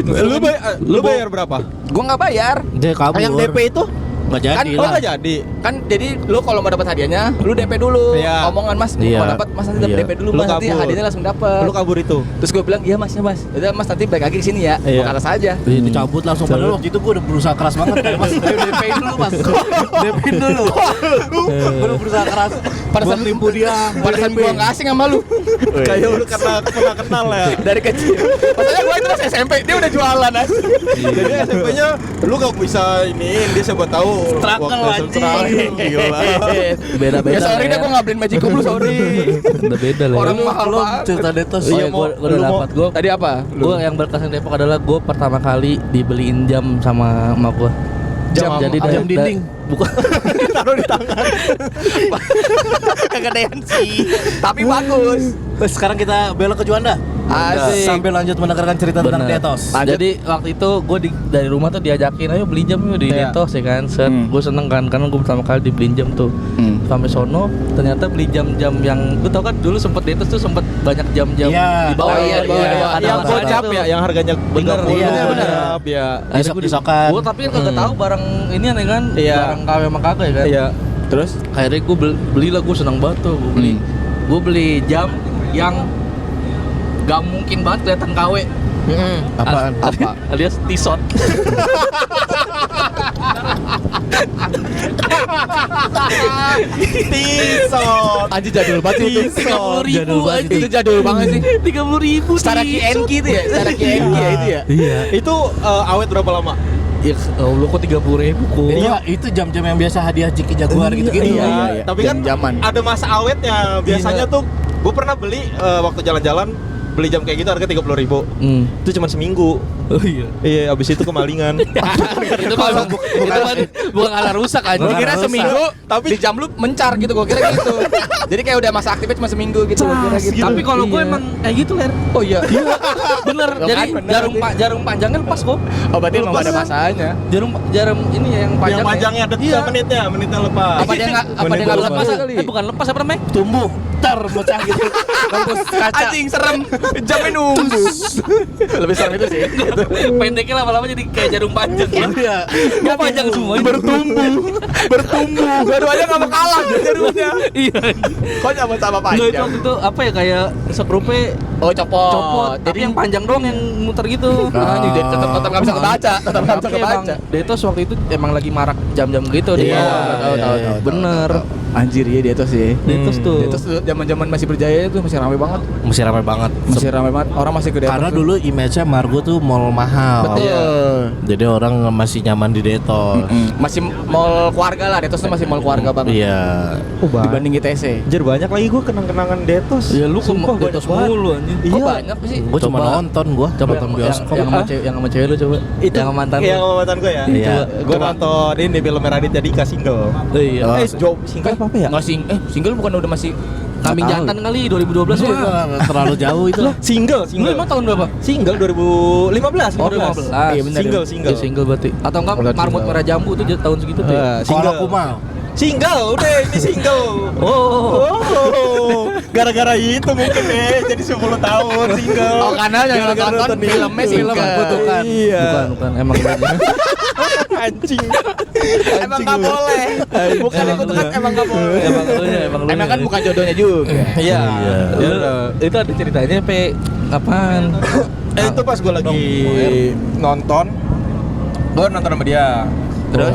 Lu bayar berapa? Gue nggak bayar. Dia kabur. Yang DP itu? Nggak jadi Kan- Oh lah. nggak jadi. Kan jadi lu kalau mau dapat hadiahnya, lu DP dulu. Iya. Omongan mas, Iya. mau dapat mas nanti dapat Iya. DP dulu Lu mas, nanti kabur. hadiahnya langsung dapat. Lu kabur itu. Terus gue bilang iya mas ya mas. Udah mas nanti balik lagi ke sini ya. Iya. Mau ke atas aja. Iya, dicabut langsung. Padahal waktu itu gue udah berusaha keras banget. Kayak mas, ayo DP dulu mas. DP dulu. Gue udah berusaha keras. Buat tipu dia. Padahal gue nggak asing sama lu. Kayak udah pernah kenal ya. Dari kecil. Maksudnya gue itu masih SMP, dia udah jualan aja. Jadi SMP-nya lu gak bisa ini dia siapa tahu Struggle, waktu anjing. struggle, gila. Beda-beda. Ya sorry deh gue nggak beliin Magicom lu, sorry. Udah beda lah. Orang ya. mahal Belum banget. cerita Detos. Oh iya, Iya, gue udah lu mau- dapat. Gue Tadi apa? gue yang berkesan Depok adalah gue pertama kali dibeliin jam sama emak gue. Jam jadi apa? Jam dinding. Bukan. Taruh di tangan. Kegedean sih. Tapi bagus. Terus sekarang kita belok ke Juanda. Asik. Sambil lanjut mendengarkan cerita tentang Bener. Detos. Lanjut. Jadi waktu itu gue dari rumah tuh diajakin ayo beli jam yuk di Iya. Detos ya kan. Set, gue seneng kan karena gue pertama kali dibeliin jam tuh. Sampai sono ternyata beli jam-jam yang gue tau kan dulu sempet Detos tuh sempet banyak jam-jam Iya. di bawah. Oh, iya, di bawah, di bawah. Ada Yang masanya gocap tuh. ya, yang harganya Bener, 30. iya, bener. Gocap, ya. Akhirnya gue Diskon. gue tapi kan kagak tahu barang ini aneh kan. Iya. Barang KW sama kagak ya kan. Iya. Terus? Akhirnya gue beli lah, gue seneng banget tuh gue beli. Gue beli jam yang gak mungkin banget kelihatan KW. Apaan? Apa? Alias T-shot. Tisot. Anjir jadul banget itu. 30.000 Jadul banget anjing. itu jadul banget sih. 30.000 Secara KNK itu ya, secara KNK ya itu ya. Iya. Itu awet berapa lama? Ya Allah kok 30.000 kok. Iya, itu jam-jam yang biasa hadiah Ciki Jaguar gitu-gitu. iya. Tapi kan Jam-jaman. ada masa awetnya. Biasanya tuh gue pernah beli waktu jalan-jalan beli jam kayak gitu harga 30.000. Itu cuma seminggu. Oh iya. Iya, abis itu kemalingan. Itu mah bukan ala rusak aja. Gue kira Rusak. seminggu, tapi di jam lu mencar gitu, gue kira gitu. Jadi kayak udah masa aktifnya cuma seminggu gitu, gue kira gitu. Tapi kalau gue Iya. emang kayak gitu ler. Oh iya. Bener. Loh Jadi kan, bener jarum panjangnya lepas kok. Oh berarti emang ada masanya. Jarum ini ya, yang panjang. Yang panjangnya ada Iya. menitnya lepas. Apa dia nggak Menit nggak lepas. lepas kali? Bukan lepas apa namanya? Tumbuh, tar pecah gitu. Kampus kaca. Anjing serem, jamnya numbus. Lebih serem itu sih. Pendeknya lama-lama jadi kayak jarum panjang ya. Iya. Gak panjang semua. bertumbuh. Dua-duanya enggak mau kalah jadinya. Iya. Kok sama-sama Nggak, itu panjang. waktu itu apa ya kayak sekrupe Oh, copot. tapi yang panjang doang yang muter gitu. Anjing jadi tetap enggak bisa kebaca, tetap enggak bisa Tapi emang kebaca. Detos waktu itu emang lagi marak jam-jam gitu di Iya, bawah. tahu. Bener. Anjir ya dia tuh sih. Detos tuh. Itu zaman-zaman masih berjaya itu masih ramai banget. Masih ramai banget. Masih ramai banget. Orang masih ke Detos. Karena tuh. dulu image-nya Margo tuh mall mahal. Betul. Jadi orang masih nyaman di Detos. Masih mall keluarga lah, Detos tuh masih mall keluarga banget. Iya. Dibanding ITC. Anjir banyak lagi gue kenang-kenangan Detos. Ya lu ke Sumpah, Detos banyak mulu anjing. Kok banyak sih? Gue cuma Coba. nonton nonton bioskop. Yang sama cewek lu coba. Itu yang sama mantan yang lu. sama mantan gue ya. Iya. Gue nonton ini film Raditya Dika single. Oh, iya. Oh, Single apa ya? Enggak single bukan udah masih Kambing jantan kali 2012 Itu mah. terlalu jauh itu. Single. Lu emang tahun berapa? Single 2015. Oh, 15. Iya, bener. Single. Ya, single berarti. Atau enggak Bukan marmut single. merah jambu tuh tahun segitu tuh. ya? Kalau aku mah Single, udah ini single. Oh, gara-gara itu mungkin jadi 10 tahun single. Oh, karena yang Gara-gara nonton filmnya film single. kutukan. Iya. Bukan emang banyak. Anjing. Emang nggak boleh. Bukan Emang itu kan lu. emang nggak boleh. Emang lu ya, emang lu. Emang ya. kan bukan jodohnya juga. Iya. Itu ada ceritanya kapan? Itu pas gue lagi nonton, gue nonton sama dia. Terus?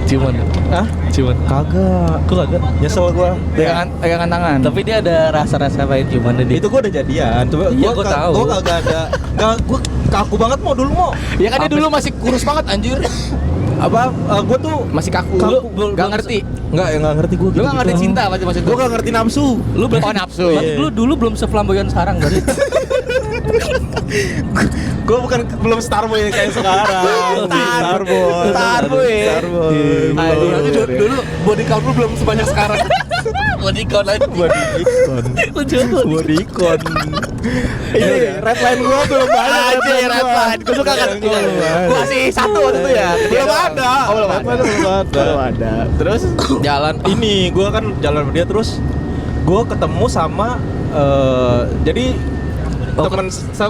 Ciuman. Hah? Ciuman. Kagak. Kok kagak? Nyesel gue. Pegangan tangan. Tapi dia ada rasa-rasa main ciuman dia. Itu gue udah jadian. Coba Iya, gua tahu. Gue kagak ada. Gue kaku banget mau dulu mau. Ya kan dia dulu masih kurus banget anjir. Apa? Gue tuh Masih kaku. Kaku. Lu Belum- nggak ngerti. nggak ngerti gue. Lu nggak ngerti cinta maksud Gue nggak ngerti nafsu. Lu berarti Oh, nafsu. berarti lu dulu belum seflamboyan sekarang berarti. Gue belum Starboy kayak sekarang. Starboy. Starboy. dulu body count lu belum sebanyak sekarang. Bodycon aja. Bodycon. Ini redline gue belum banyak. Anjir, Redline. Gue suka kan. Gue masih satu waktu itu ya. Belum ada. Oh, belum ada. Belum ada. Terus Jalan. Ini gue kan jalan sama dia terus gue ketemu sama jadi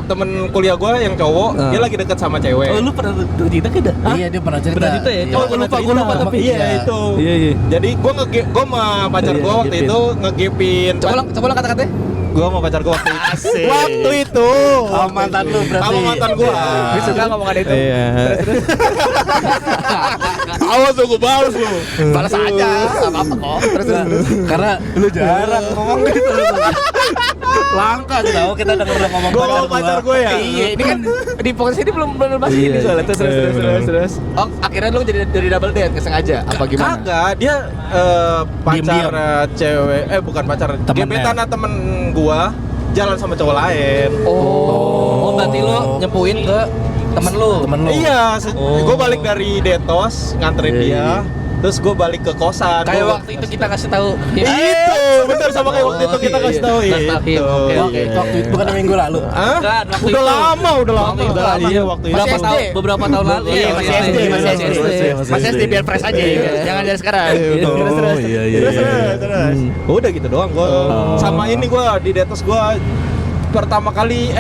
temen kuliah gue yang cowok dia lagi deket sama cewek. Oh, lu pernah cerita kan dah? Iya, dia pernah cerita. Pernah cerita ya? Oh, gue lupa tapi iya itu. Iya. Jadi gue sama pacar gue waktu Ngegipin. itu ngegipin. coba lo kata-katanya. Gue sama pacar gue waktu itu. Asik. Waktu itu. Sama mantan lu berarti. Sama mantan gue. Gue suka ngomongan itu. Iya. Awas tuh gue balas lu. Balas aja, enggak apa-apa kok. Terus. Karena lu jarang ngomong gitu. Langka tahu kita udah ngomong Gue sama pacar gue ya. Iya, ini kan di podcast ini belum bahas Iya, ini soalnya. Terus. bener. Oh, akhirnya lu jadi dari double date sengaja apa gimana? Kagak, dia pacar cewek, bukan pacar, Temennya. gebetan temen gua jalan sama cowok lain. Oh, berarti lu nyempuin ke temen lu. Iya, Oh. gua balik dari Detos nganterin Iya, dia, iya. terus gua balik ke kosan. Kayak Gua- waktu itu kita kasih tahu. Itu, bener sama kayak waktu itu kita iya, kasih tahu iya. itu. Oke. Waktu itu bukan minggu lalu. Hah? Kan, waktu Udah itu. lama. Waktu itu. Iya, waktu itu. Masih SD. Beberapa tahun lalu. Iya, masih SD, masih SD biar fresh aja. Jangan dari sekarang. Oh, Terus. Udah gitu doang gua. Sama ini gua di Detos gua pertama kali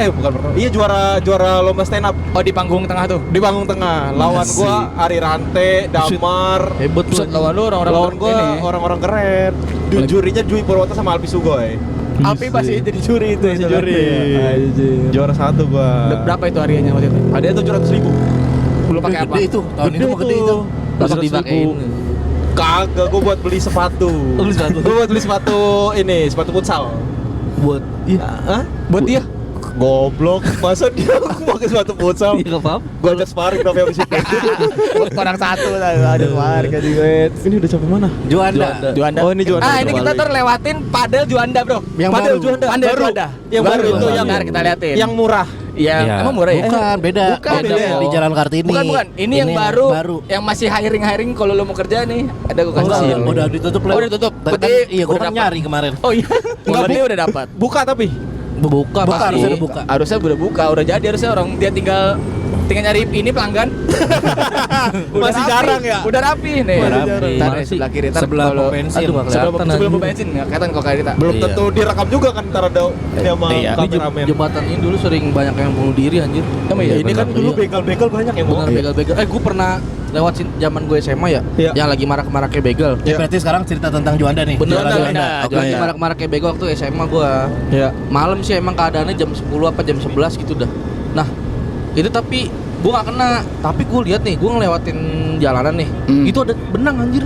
juara lomba stand up Oh, di panggung tengah tuh. di panggung tengah. Lawan gua Ari Rante, Damar. Hebat Buset, lawan lu orang-orang Lawan gua ini. orang-orang keren. Jurinya Jui Purwoto sama Alpi Sugoy. Alpi masih jadi juri itu. Masih juri. Juara 1 gua. Berapa itu harianya waktu itu? Ada 700.000. Lu pakai apa? Gede itu. Tahun itu mah gede itu. Langsung dipakein. Kagak, gua buat beli sepatu. Beli sepatu? Gua buat beli sepatu sepatu futsal. Buat Hah? Buat dia. Goblok, masa dia pakai sepatu futsal? Iya, enggak apa-apa. Gua ajak sparring tapi habis itu. Orang satu lah, ada warga di wet. Ini udah sampai mana? Juanda. Juanda. Oh, ini Juanda. Ah, ini kita ntar lewatin Padel Juanda, Bro. Yang Padel baru. Juanda. Padel Baru. Juanda. Yang baru itu yang Ntar kita liatin. Yang murah. Iya, emang murah ya? Bukan, beda. Bukan, Beda. beda. Di Jalan Kartini. Bukan. Ini yang baru. Yang masih hiring kalau lo mau kerja nih. Ada gue kasih. Enggak, tahu. udah ditutup Oh, udah tutup. Berarti Berarti iya, gua udah kan dapat. nyari kemarin. Oh iya. Enggak, dia udah dapat. Buka tapi. Buka Buka, pasti. harusnya udah buka. Harusnya udah buka, udah jadi harusnya orang dia tinggal tinggal nyari ini pelanggan. Masih jarang ya? Udah rapi nih. Udah rapi. Ntar Mana deh, sih? sebelah kiri. Ntar Sebelah kalau- pom bensin. Aduh, nggak sebelum kelihatan, sebelum anjing. bensin nggak kelihatan kok kayak kita. Belum Iya. tentu direkam juga kan ntar ada ini sama Iya. Ini kameramen. jembatan ini dulu sering banyak yang bunuh diri anjir. Emang iya? Ini kan benar. dulu Iya. begal-begal banyak yang Bener bohong. begal-begal. Gue pernah lewat zaman gue SMA ya, Iya. yang lagi marak-maraknya begal. Ya, berarti sekarang cerita tentang Juanda nih. Bener Juanda, Juanda. Juanda. Lagi Iya. marak-maraknya begal waktu SMA gue. Iya. Malam sih emang keadaannya jam 10 apa jam 11 gitu dah. Nah, itu tapi gue gak kena. Tapi gue lihat nih, gue ngelewatin jalanan nih. Itu ada benang anjir.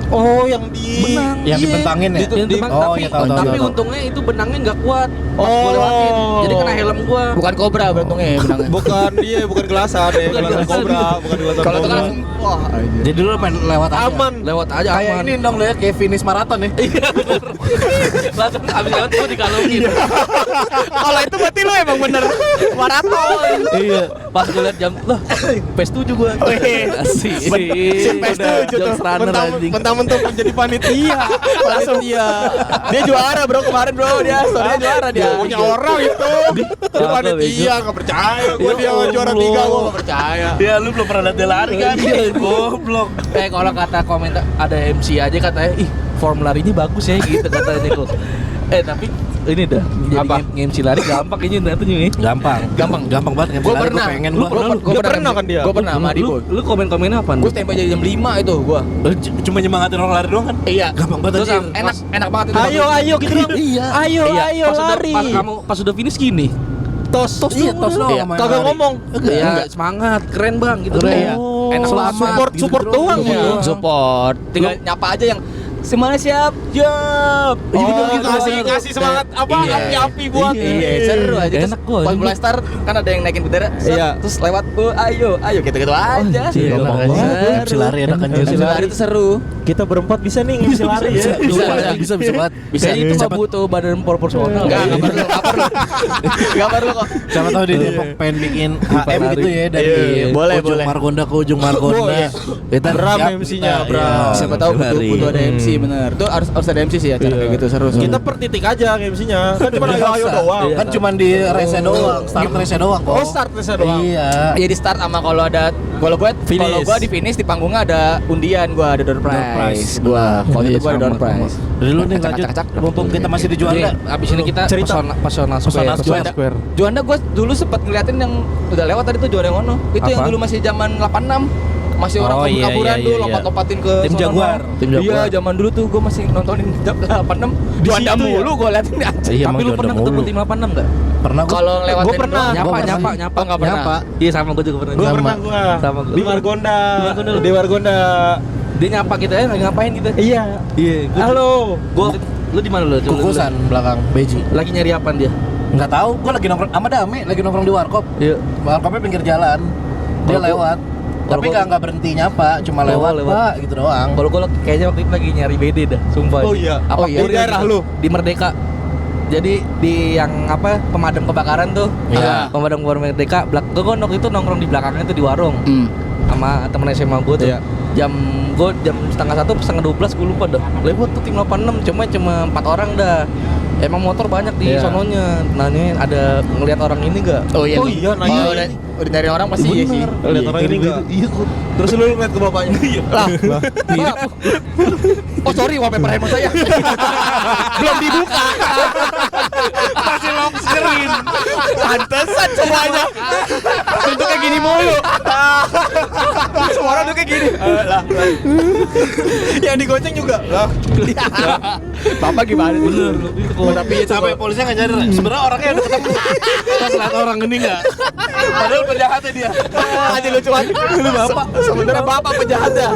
Oh, yang di Benang. Yang iya. dibentangin ya? Yang dibentang, Oh, tapi, iya, tahu, tahu, tapi tahu. untungnya itu benangnya nggak kuat pas Oh. gue lewatin. Jadi kena helm gue. Bukan kobra beruntungnya benangnya. bukan bukan gelasan ya, Bukan gelasan gelasan. kobra, bukan gelasan Kalau itu kobra. kan langsung wah. anjir. Jadi dulu main lewat aja. Aman. Lewat aja Kayak aman. ini dong lo ya, kayak finish maraton ya. Iya bener. Langsung abis lewat gue dikalungin. Kalau itu berarti lu emang bener maraton. Iya. Pas gue liat jam, lah PES 7 gue. Asik. Si PES 7 tuh Jokes runner anjing. mentang-mentang menjadi panitia. Langsung dia juara bro kemarin bro dia story juara dia. Punya orang itu. Dia panitia enggak percaya gua dia juara 3 gua enggak percaya. Ya lu belum pernah lihat dia lari kan? Goblok. Kalau kata komentar ada MC aja katanya, ih form larinya bagus ya gitu katanya kok. Tapi ini dah jadi Apa? MC lari gampang kayaknya nanti nih. Gampang banget. Gue pernah. pengen Gua gua. pernah kan dia? Gue pernah sama Adi boy. Lu komen-komennya apa? Gue tembak jadi jam 5 itu gue. Cuma nyemangatin orang lari doang kan? Iya. Gampang banget Terus anjir. Enak banget itu. Ayo gitu dong. Iya. Ayo pas lari. pas udah finish gini. Tos Iya, tos doang Iya. sama yang Kagak lari. ngomong. Ya semangat, keren bang gitu. Keren. Iya. Oh, Enak banget. support doang Iya. ya. Support. Tinggal nyapa aja yang semuanya siap. Siap. Oh, gitu. kasih semangat apa Iya. api-api buat Iya, seru aja. Terus Enak gua, pas anjing. mulai start kan ada yang naikin bendera. set, Iya. Terus lewat, ayo gitu-gitu aja. iya, Seru. gampang banget. MC lari enak anjir. MC lari itu seru. Kita berempat bisa nih ngisi lari ya. Bisa banget. Bisa. Jadi itu nggak butuh badan proporsional. Enggak perlu. Enggak perlu kok. Siapa tahu di Depok pengen bikin HM gitu ya dari Iya, boleh, ujung boleh. Margonda ke ujung Margonda. Oh, iya. Kita Bram siap, MC-nya, kita, Bram. iya. Siapa tahu butuh ada MC bener. Itu harus ada MC sih acara kayak gitu seru. Kita per titik aja MC-nya. Kan cuma ayo doang. Kan cuma di race doang, start race doang kok. Oh, start race doang. Iya. Iya di start sama kalau ada kalau gue di finish di panggungnya ada undian gue ada door prize. prize. Gua waktu itu gue ada door Sama, prize. Dari lu nih lanjut. Acak-acak. Mumpung kita masih di Juanda. Jadi abis ini kita Cerita. Pesona Pesona Square. Square. Juanda gue dulu sempat ngeliatin yang udah lewat tadi tuh Juanda yang ono. Itu yang Apa? dulu masih zaman 86. Masih orang Oh, iya, kabur-kaburan iya, tuh iya. lompat-lompatin ke Tim sono. Jaguar. Tim Iya, Jaguar. zaman dulu tuh gue masih nontonin jam 86. Juanda situ ya? mulu gue liatin aja. Iya, Tapi emang lu Juanda pernah ketemu mulu. tim 86 enggak? Pernah gua. Kalau lewatin Gua pernah. doang. Nyapa, Gua nyapa, pernah. nyapa. Oh, nggak pernah. Nyapa. Iya sama gue juga pernah. Gua Sama. pernah gua. Sama gua. Di Margonda. Margonda lu. Di Margonda. Dia nyapa kita ya lagi ngapain gitu? Iya. Iya. Halo. Gua lu di mana lu? Kukusan belakang Beji. Lagi nyari apaan dia? Enggak tahu, gua lagi nongkrong sama Dame, lagi nongkrong di warkop. Iya. Warkopnya pinggir jalan. Dia Kalau gua- lewat. Tapi kalau gua- nggak berhenti nyapa, cuma Oh, lewat, lewat. Pak, gitu doang. Kalau gue kayaknya waktu itu lagi nyari BD dah, sumpah. Oh iya. Apa Oh iya. Di daerah lu? Di Merdeka. Jadi di yang apa pemadam kebakaran tuh. Iya. Pemadam kebakaran Merdeka. Gue waktu itu nongkrong di belakangnya tuh di warung sama temen SMA gue tuh. Iya. Jam 1:30 1:30 gue lupa dah. Lewat tuh tim 86 cuma 4 orang dah. Emang motor banyak di Iya. sononya. Nah ini ada ngelihat orang ini gak? Oh iya. Oh iya, nanya Kalau ini. udah dari orang pasti iya sih. Lihat orang ini enggak? Iya, terus lu ngeliat ke bapaknya. Iya. Lah. Oh sorry, wallpaper handphone saya. Belum dibuka. Masih lock screen. Pantesan semuanya. Bentuknya gini mulu. Semua orang tuh kayak gini. Lah. Yang digoceng juga. Lah. Bapak gimana? Bener. Oh, tapi sampai polisinya nggak nyadar. Sebenarnya orangnya udah ketemu. Pas lihat orang ini nggak. Padahal penjahatnya dia. Aja lucu banget. Lu bapak. Sebenarnya bapak penjahatnya.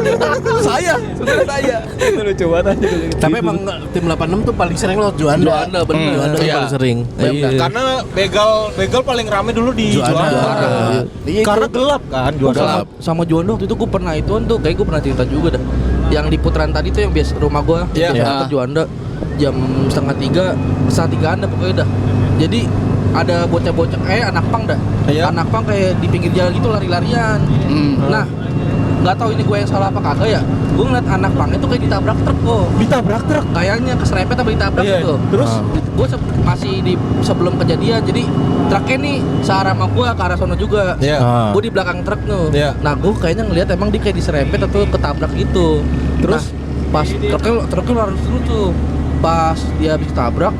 Saya. Sebenarnya saya. Itu lucu banget aja. Tapi emang tim 86 tuh paling sering lewat Juanda. Juanda, bener. Juanda tuh Iya. paling sering. Iya. Karena begal paling rame dulu di Juanda. Juanda. Iya, Karena gelap kan Juanda. Sama Juanda waktu itu gue pernah ituan tuh, kayak gue pernah cerita juga dah. Yang di putaran tadi tuh yang biasa rumah gue, Iya. ke Juanda jam 2:30 dah pokoknya dah. Jadi ada bocah-bocah anak pang dah. Iya. Anak pang kayak di pinggir jalan gitu lari-larian. Nah, nggak tahu ini gue yang salah apa kagak ya. Gue ngeliat anak pang itu kayak ditabrak truk kok. Ditabrak truk. Kayaknya keserempet apa ditabrak Iya. gitu. Terus gue masih di sebelum kejadian, jadi truknya nih searah sama gua ke arah sono juga. Iya. Gua di belakang truk tuh. Iya. Nah, gua kayaknya ngelihat emang dia kayak diserempet atau ketabrak gitu. Terus pas truknya lurus dulu tuh. Pas dia habis ketabrak,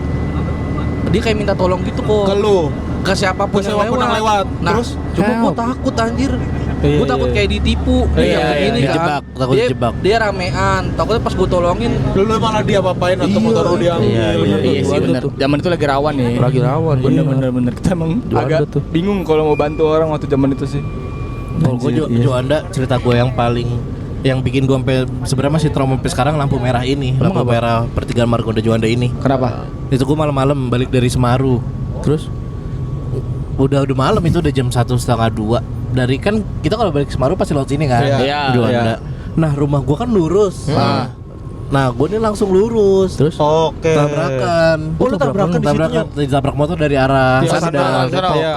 dia kayak minta tolong gitu kok. Ke lu. Ke siapapun yang lewat. Nah, Terus cuma gua takut anjir. Iya, Gue takut iya. kayak ditipu. Iya, Ini iya, kan. takut dijebak. Dia ramean. Takutnya pas gue tolongin lu malah dia apain atau motor lu diambil. Iya sih Juanda benar. tuh. Zaman itu lagi rawan nih. lagi rawan. Bener. Kita emang Juanda agak tuh. bingung kalau mau bantu orang waktu zaman itu sih. Kalau gue Juanda, cerita gue yang paling yang bikin gue sampai sebenarnya masih trauma sampai sekarang lampu merah ini, lampu merah pertigaan Margonda Juanda ini. Kenapa? Itu gue malam-malam balik dari Semeru. Terus udah malam itu udah jam 1:30 2. Dari kan kita kalau balik ke Semeru pasti lewat sini kan. Iya. Juanda. Nah, rumah gue kan lurus. Nah, gue nih langsung lurus. Terus Oke. Tabrakan. Oh, lu tabrakan di situnya? Ditabrak motor dari arah Di sana, Depok. iya.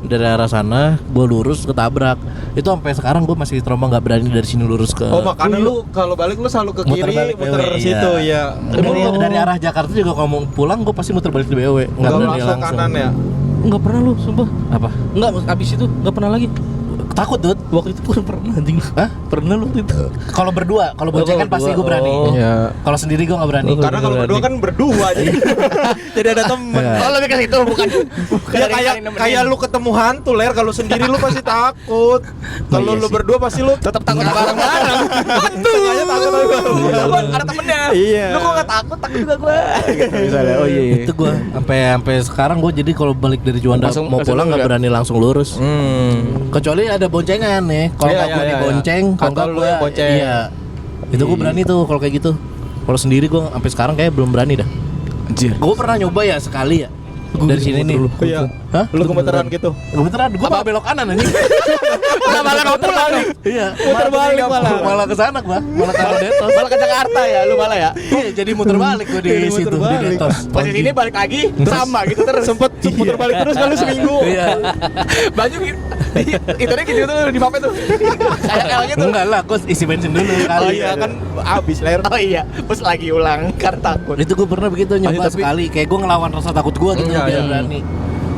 Dari arah sana, gue lurus ketabrak. Itu sampai sekarang gue masih trauma, nggak berani dari sini lurus ke. Oh, makanya lu kalau balik lu selalu ke Muter kiri, balik muter BW, situ iya. ya. Dari arah Jakarta juga kalau mau pulang gue pasti muter balik di BW. Enggak langsung kanan ya. Enggak pernah lu, sumpah. Apa? Enggak, abis itu enggak pernah lagi. Takut Dut. Waktu itu gue pernah anjing. Hah? Pernah lu waktu itu. Kalau berdua, kalau boncengan kalau pasti berdua, gue berani. oh. Iya. Kalau sendiri gue nggak berani. Karena kalau berdua kan berdua jadi. Jadi ada temen. Iya. Oh lebih ke situ bukan. Ya kayak lu ketemu hantu ler, kalau sendiri lu pasti takut. Kalau lu berdua pasti lu tetap takut bareng-bareng. Sengaja takut bareng. Ada temennya. Iya. Lu kok nggak takut juga gue. Misalnya. Oh iya. Itu gue sampai sekarang gue jadi kalau balik dari Juanda Langsung- mau langsung pulang nggak ya? berani langsung lurus. Kecuali ada boncengan nih. Kalau Iya, nggak gue iya, iya. dibonceng, kalau Atau nggak lu gue yang bonceng. Iya. Itu gue berani tuh kalau kayak gitu. Kalau sendiri gue sampai sekarang kayak belum berani dah. Anjir. Gue pernah nyoba ya sekali ya. Dari sini nih. Iya. Hah? Lu gemeteran gitu. Gemeteran, gue malah belok kanan anjing. Malah mau pulang nih. Iya, Muter balik malah. Malah ke sana gua, malah ke Detos. Malah ke Jakarta ya, lu malah ya. Iya, jadi muter balik gua di Jadi muter situ di balik. Detos. Posisi ini balik lagi sama gitu terus. Sempet muter balik terus kali seminggu. Iya. Baju itu deh gitu tuh di mapnya tuh. Kayak L gitu. Enggak lah, gua isi bensin dulu kali. Oh iya kan abis ler. Oh iya, terus lagi ulang karena takut. Itu gua pernah begitu nyoba tapi- sekali, kayak gua ngelawan rasa takut gua gitu Iya, biar iya. berani.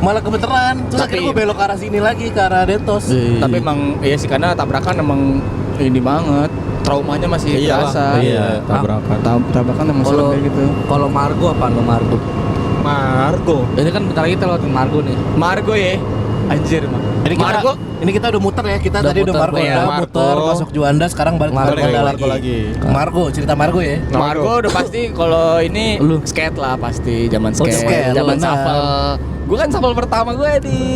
Malah gemeteran, terus Tapi- akhirnya gua belok ke arah sini lagi ke arah Detos. Tapi emang iya sih karena tabrakan emang ini banget. Traumanya masih terasa. Iya, tabrakan. Tabrakan emang serem Kalau kayak gitu. kalau Margo apa lo Margo? Margo. Ini kan bentar lagi kita lewatin Margo nih. Margo ya. Anjir mah. Ini kita udah muter ya, kita Udah tadi udah muter, Margo, iya. udah Margo. muter masuk Juanda, sekarang balik ke Margo Margonda lagi. Margo, cerita Margo ya. Margo udah pasti kalau ini Lu? skate lah pasti zaman Oh, skate, skate, zaman benar. shuffle. Gue kan shuffle pertama gue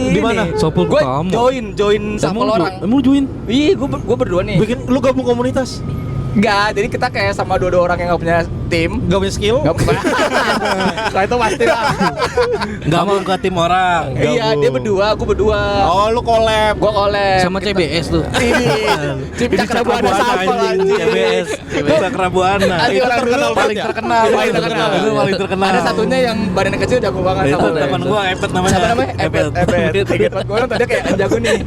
Di mana? Shuffle Gue pertama? join shuffle orang. Emang lu join? Ih, gue berdua nih. Bikin lu gabung komunitas. Enggak, jadi kita kayak sama dua orang yang gak punya tim. Gak punya skill. Gak punya. Nah itu pasti lah. Gabung ke tim orang. Iya, dia berdua, gue berdua. Oh, lu collab. Gue collab Sama CBS tuh. ini Cipta Kerabuana shuffle anjing. CBS, Cipta Kerabuana. Anjing, orang dulu paling terkenal, paling terkenal. Itu paling terkenal. Ada satunya yang badannya kecil jago banget. Itu sama teman gua Epet namanya. Siapa namanya? Epet. Ingat banget gue nonton dia kayak jago nih.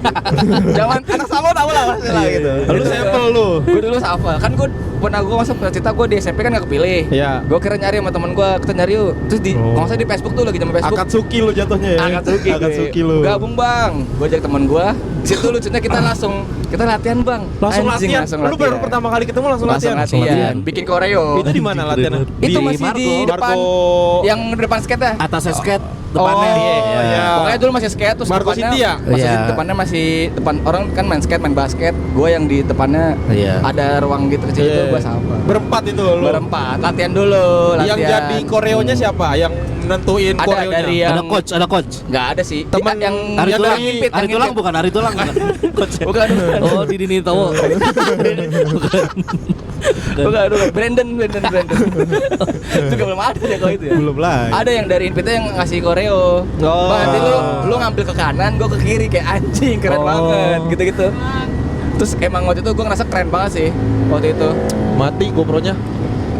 Zaman anak sama tahu lah pasti lah gitu. Lu sampel lu. Gue dulu shuffle. Kan gue pernah gue masuk cerita gue di SMP kan gak kepilih. Iya. Gue kira nyari sama temen gue, kita nyari yuk. Terus di, kalau nggak salah di Facebook tuh lagi zaman Facebook. Akatsuki lu jatuhnya ya. Akatsuki lu. Gabung bang. Gue ajak temen gue. Di situ lucunya kita langsung kita latihan bang. Langsung Anjing, latihan. langsung Lu baru latihan. pertama kali ketemu langsung latihan. latihan. Bikin koreo. Itu di mana latihannya? Itu Di masih di Margo. depan. Margo. Yang di depan skate ya. Atasnya skate, depannya. Oh, iya. Pokoknya dulu masih skate terus Margo depannya Cynthia? masih Iya. depannya masih depan orang kan main skate main basket. Gue yang di depannya Iya. ada ruang gitu kecil itu gue sama. Berempat itu lu. Berempat latihan dulu. Yang jadi koreonya siapa? Yang nentuin Ada koreonya? dari yang Ada coach. nggak ada sih. Temen yang Ari Yang Tulang, dari- ngimpit, Ari yang Tulang ngimpit. bukan Ari Tulang bukan. Coach. Bukan. Oh, di Dini Tawo. Bukan. Brandon. Itu gak belum ada ya kalau itu ya. Belum lah. Ada yang dari Invita yang ngasih koreo. Oh. Bang, nanti lu ngambil ke kanan, gue ke kiri kayak anjing, keren Oh. banget gitu-gitu. Terus emang waktu itu gue ngerasa keren banget sih waktu itu. Mati GoPro-nya.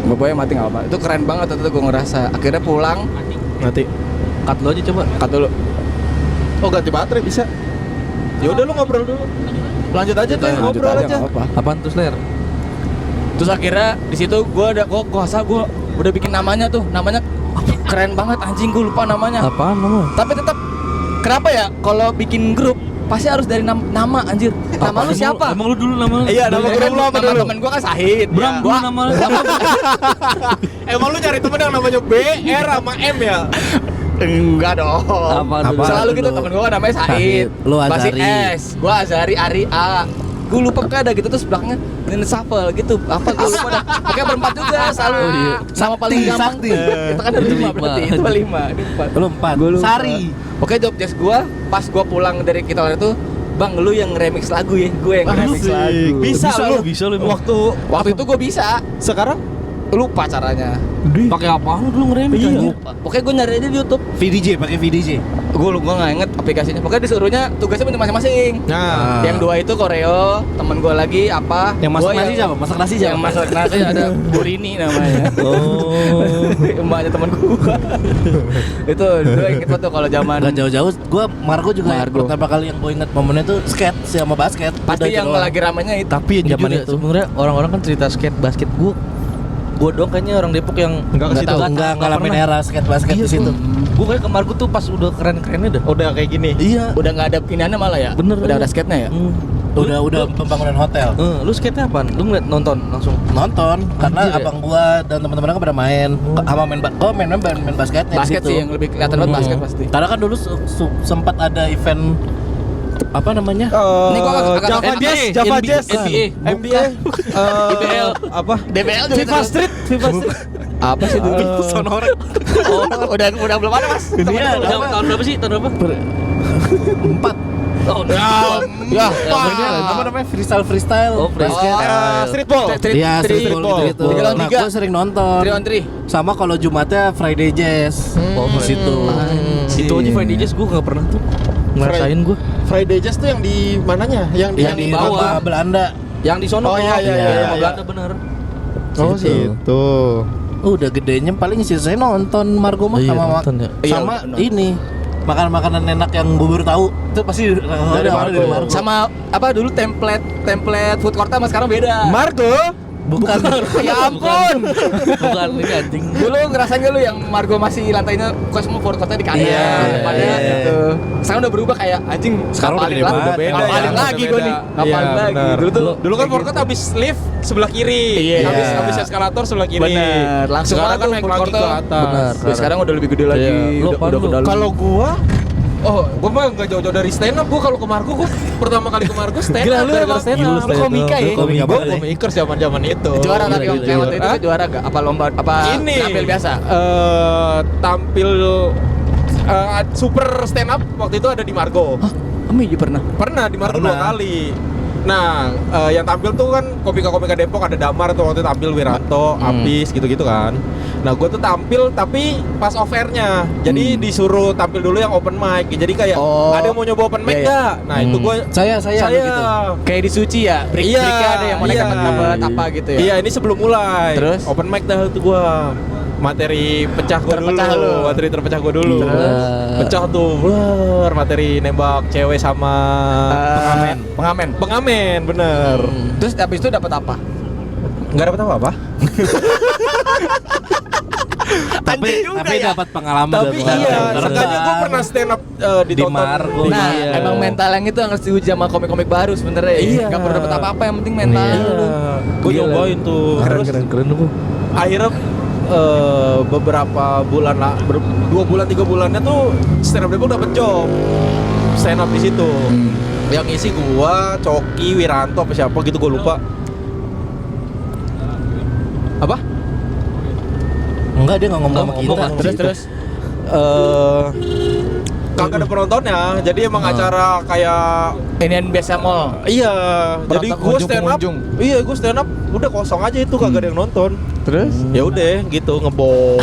Bapaknya mati nggak apa? Itu keren banget waktu itu gue ngerasa. Akhirnya pulang, Mati. Cut lo aja coba. cut dulu. Oh, ganti baterai bisa. Ya udah lu ngobrol dulu. Lanjut aja tuh, Lanjut ngobrol aja. nggak apa-apa. Apaan terus ler? Terus akhirnya di situ gue udah bikin namanya tuh, namanya keren banget anjing, gue lupa namanya. Apaan lo? Tapi tetap Kenapa ya kalau bikin grup pasti harus dari nama anjir. Nama lu siapa? Emang lu dulu nama lu? Iya, nama grup lu apa Nama dulu? temen gua kan Sahid. Bram dulu nama lu. Emang lu cari temen yang namanya B, R sama M ya? Enggak dong. Apa? Selalu gitu temen gua namanya Sahid. Lu Masih Azari. S. Gua Azari, Ari A. Gue lupa pokoknya ada gitu terus belakangnya Nene Shuffle gitu. Apa gue lupa dah. Pokoknya berempat juga selalu. Oh, iya. Sama paling gampang. Sakti. Itu kan ada Itu 5 lima. berarti. Itu 5. Ini 4. Lu 4. Gua lupa. Sari. Oke, job desk gua pas gua pulang dari kita itu, Bang, lu yang remix lagu ya, gue yang remix lagu. Bisa lu. emang. Waktu itu gua bisa, Sekarang lupa caranya. Pakai apaan lu dulu ngeremix Iya. anjir? Pokoknya gua nyari aja di YouTube. VDJ, pakai VDJ. Gua nggak inget aplikasinya. Pokoknya disuruhnya tugasnya punya masing-masing. Nah, Yang 2 itu koreo, temen gua lagi apa? Yang masak Gua nasi siapa? Masak nasi Yang siapa? masak nasi ada Burini namanya. oh. Emaknya temen gua. Itu gue inget banget tuh kalau zaman Gak jauh-jauh, gue Margo juga Margo. pertama kali yang gue inget momennya tuh skate sama basket. pasti Udah yang itu doang. lagi ramenya itu. Tapi yang Zaman jujur ya, itu. sebenarnya orang-orang kan cerita skate basket gua dong kayaknya orang Depok yang Enggak ke situ. Enggak ngalamin pernah. era skate basket Iya di situ. Gue kayak kemarin tuh pas udah keren-kerennya dah. Udah kayak gini. Iya. Udah nggak ada pinaannya malah ya. Bener. Udah ada skate-nya ya. Udah pembangunan hotel. Lu skate apaan? Lu ngeliat nonton langsung? Nonton karena Anjir ya? abang gua dan teman-temannya kan pada main sama main basketnya di Basket situ. sih yang lebih kelihatan banget basket pasti. Karena kan dulu sempat ada event apa namanya? Ini gua agak- Java NBA, Jazz, Java NBA, Jazz, NBA. NBA, IBL. apa? DBL juga FIFA terus. Street, FIFA Street. Apa sih dulu? Sonorek. Oh, udah belum ada, Mas. Iya, Tahun tahun berapa sih? Tahun berapa? 4. Tahun Ya, Apa namanya? Freestyle. Oh, freestyle. Streetball. Iya, streetball gitu. 3 lawan Nah, 3. gua sering nonton. 3 on 3. Sama kalau Jumatnya Friday Jazz. Oh, Di situ. Itu aja Friday Jazz gue gak pernah tuh ngerasain gue. Friday Jazz tuh yang di mananya? Yang Yang di bawah Belanda. Yang di sono. Oh, iya, iya, iya, Sama iya. Belanda bener. Oh, Situ. situ. Udah gedenya paling sih saya nonton Margo mah Iya, sama nonton ya. sama Iya, ini makanan-makanan enak yang bubur tahu itu pasti dari Margo. Sama apa dulu template food court sama sekarang beda. Margo? Bukan. Ya ampun. Bukan ini anjing. Dulu ngerasain gak lu yang Margo masih lantainya kok semua food courtnya di kanan Iya, pada iya. gitu. Sekarang udah berubah kayak anjing Sekarang udah gede banget. Udah beda Ngapalin ya, lagi udah gue beda. nih. Ngapalin Iya, lagi. benar. Dulu kan food court habis lift sebelah kiri. Iya. Habis eskalator sebelah kiri. Bener. Langsung Sekarang aja kan tuh naik food lagi court ke tuh. atas. Benar. Terus sekarang udah lebih gede lagi. Iya. Lu Udah apaan ke lu? dalam. Kalau gua gua mah nggak jauh-jauh dari stand up. Gua kalau ke Margo, gua pertama kali ke Margo stand Gila, up. lu gara-gara emang stand lu up. komika ya? Komika Gua banget. komikers zaman-zaman itu. Juara tapi Gila, kayak gila. waktu itu Hah? tuh juara gak? Apa lomba apa Ini tampil biasa? Tampil super stand up waktu itu ada di Margo. Ami pernah. Pernah di Margo Pernah. 2 kali. Nah, yang tampil tuh kan komika-komika Depok, ada Damar tuh waktu itu tampil, Wiranto, Apis gitu-gitu kan. Nah, gue tuh tampil tapi pas off air-nya. Jadi disuruh tampil dulu yang open mic. Jadi kayak Oh. ada yang mau nyoba open mic Iya, iya. nggak? Nah, itu gue Saya gitu. Kayak di Suci ya, break-breaknya ada yang mau naik dapat apa gitu ya. Iya, ini sebelum mulai. Terus? Open mic dah itu gua. Materi pecah gua Terpecah dulu. lu. Materi terpecah gua dulu. Terus? Pecah tuh, blur, materi nembak cewek sama Pengamen. pengamen, bener. Terus habis itu dapat apa? Nggak dapet apa-apa. Tapi dapat pengalaman. Tapi iya, seenggaknya gua pernah stand up Di ditonton. Margo. Nah, Iya. emang mental yang itu harus diuji sama komik-komik baru sebenarnya. Iya. Gak perlu dapat apa-apa, yang penting mental. Iya. Gua Gila. nyobain tuh. Terus Keren lu. akhirnya beberapa bulan lah, 2 bulan 3 bulannya tuh stand up Depok dapet job stand up di situ. Yang isi gua, Coki, Wiranto, apa siapa gitu gua lupa. Apa? Enggak, dia nggak ngomong sama kita. Terus Kagak ada penontonnya, jadi emang acara kayak ini biasa mall. iya, jadi gua stand up. pengunjung. Iya, gua stand up udah kosong aja itu, kagak ada yang nonton. Terus? Ya udah gitu ngebom.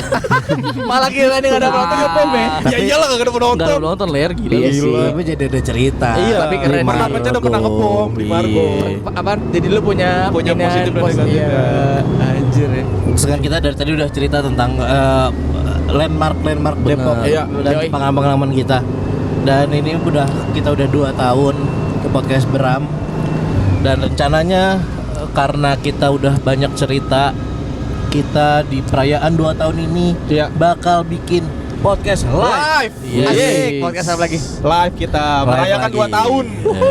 Malah kira nih gak ada penonton ngebom ya. Ya iyalah kagak ada penonton. Enggak nonton ler gila. Iya sih. Tapi jadi ada cerita. Iya, Tapi keren pernah sih. pecah udah pernah ngebom di Margo. Apa? Jadi lu punya Punya positif dan positif. negatif. Iya. Anjir ya. Sekarang kita dari tadi udah cerita tentang landmark Depok Iya. dan Yoi. pengalaman kita. Dan ini kita udah 2 tahun ke podcast Beram. Dan rencananya karena kita udah banyak cerita, kita di perayaan 2 tahun ini Iya. bakal bikin podcast live. Asik, podcast apa lagi? Live kita merayakan lagi. 2 tahun.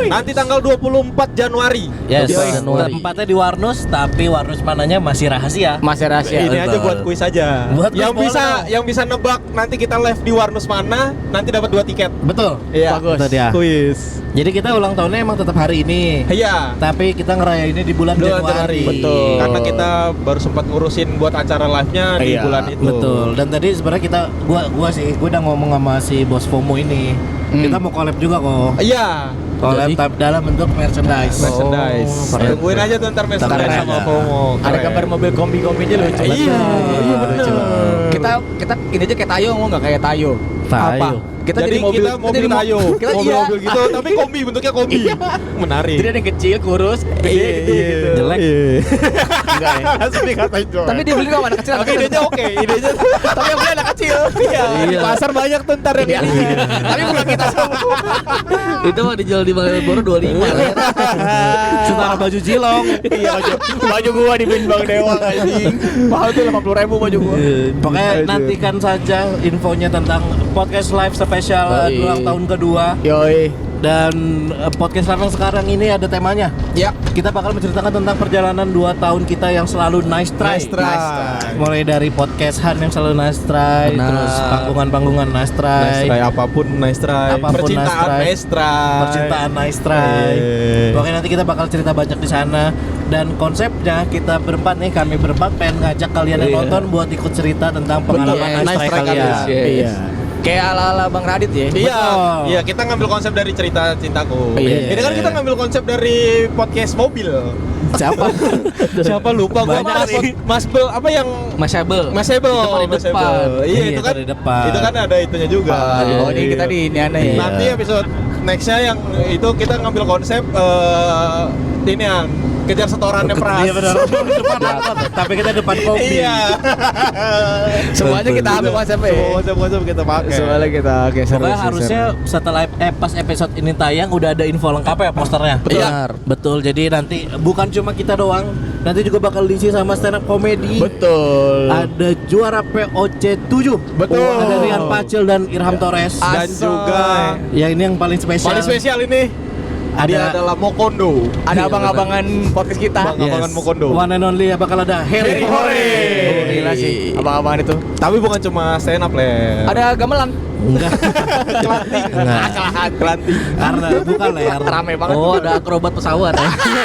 Nanti tanggal 24 Januari. Yes, Januari. tempatnya di Warnus, tapi Warnus mananya masih rahasia. Masih rahasia. Ini aja betul. buat kuis aja. Buat kuis yang boleh bisa dong. yang bisa nebak nanti kita live di Warnus mana, nanti dapat 2 tiket. Betul. Iya. Bagus. Itu dia. Kuis. Jadi kita ulang tahunnya emang tetap hari ini. Iya. Tapi kita ngerayainnya di bulan Januari. Betul. Karena kita baru sempat ngurusin buat acara live-nya di Iya, bulan itu. Betul. Dan tadi sebenarnya kita gua udah ngomong sama si bos FOMO ini. Kita mau collab juga kok. Iya. Collab Jadi? tapi dalam bentuk merchandise. Merchandise. keren. Tungguin aja tuh ntar merchandise Keren sama ya. FOMO. Ada Keren. gambar mobil kombi-kombinya lucu. Iya, iya lucu. bener. Kita ini aja kayak Tayo, mau nggak kayak Tayo? Tayo. Apa? Kita jadi mobil Tayo. Kita Mobil-mobil gitu tapi kombi, bentuknya kombi. Menarik. Jadi ada yang kecil, kurus, gede, Iya, gede iya. gitu. Jelek. Enggak ya? Langsung dikatain Joy. Tapi dibeli sama anak kecil. Tapi idenya oke, idenya. Tapi yang beli anak kecil. Iya, di Iya. pasar banyak tuh ntar yang ini. Tapi bukan kita semua. Itu mah dijual di Malioboro 25 lah. Setara baju jilong. Iya, baju gua dibeliin Bang Dewa anjing. Mahal tuh 50.000 baju gua. Pokoknya nantikan saja infonya tentang podcast live spesial Yoi. ulang tahun kedua. Yoi. Dan podcast live yang sekarang ini ada temanya. Ya, Kita bakal menceritakan tentang perjalanan 2 tahun kita yang selalu nice try. Nice try. Mulai dari podcast Han yang selalu nice try, Benar. terus panggungan-panggungan nice nice try, try apapun nice try. Apapun Percintaan nice try. nice try. percintaan nice try. Iya. Pokoknya nanti kita bakal cerita banyak di sana. Dan konsepnya kita berempat nih, kami berempat pengen ngajak kalian yang Iya. nonton buat ikut cerita tentang pengalaman Betul. nice Nice try try kalian. kalian. Yes. Iya. Kayak ala-ala Bang Radit ya. Iya, Betul. iya kita ngambil konsep dari cerita cintaku. Iya. Ini kan kita ngambil konsep dari podcast mobil. Siapa? Siapa lupa gua Banyak sih. Mas Bel apa yang Masable. Masable. Itu paling Masable. depan. Iya, Iya, itu kan dari depan. Itu kan ada itunya juga. Oh, ini kita di ini aneh ya. Nanti episode nextnya yang itu kita ngambil konsep ini yang kejar setorannya Pras. Iya benar. Depan angkot, tapi kita depan kombi. Iya. Semuanya kita ambil konsepnya. Semua konsep-konsep kita pakai. Semuanya kita oke seru. Pokoknya sih, harusnya setelah pas episode ini tayang udah ada info lengkap ya posternya. Benar. Betul. Jadi nanti bukan cuma kita doang, nanti juga bakal diisi sama stand up comedy. seru. Betul. Ada juara POC 7. Betul. Ada Rian Pacil dan Irham Torres. Dan juga Ya ini yang paling spesial. paling spesial ini dia adalah Mokondo. Ada abang-abangan podcast kita. Abang-abangan Mokondo. One and only bakal ada Harry Harry Hore. Hore. Gila sih. Abang-abangan itu. Tapi bukan cuma stand up, Le. Ada gamelan. Enggak. Enggak. Kelanting. Karena bukan ler. Rame banget. Oh, ada akrobat pesawat.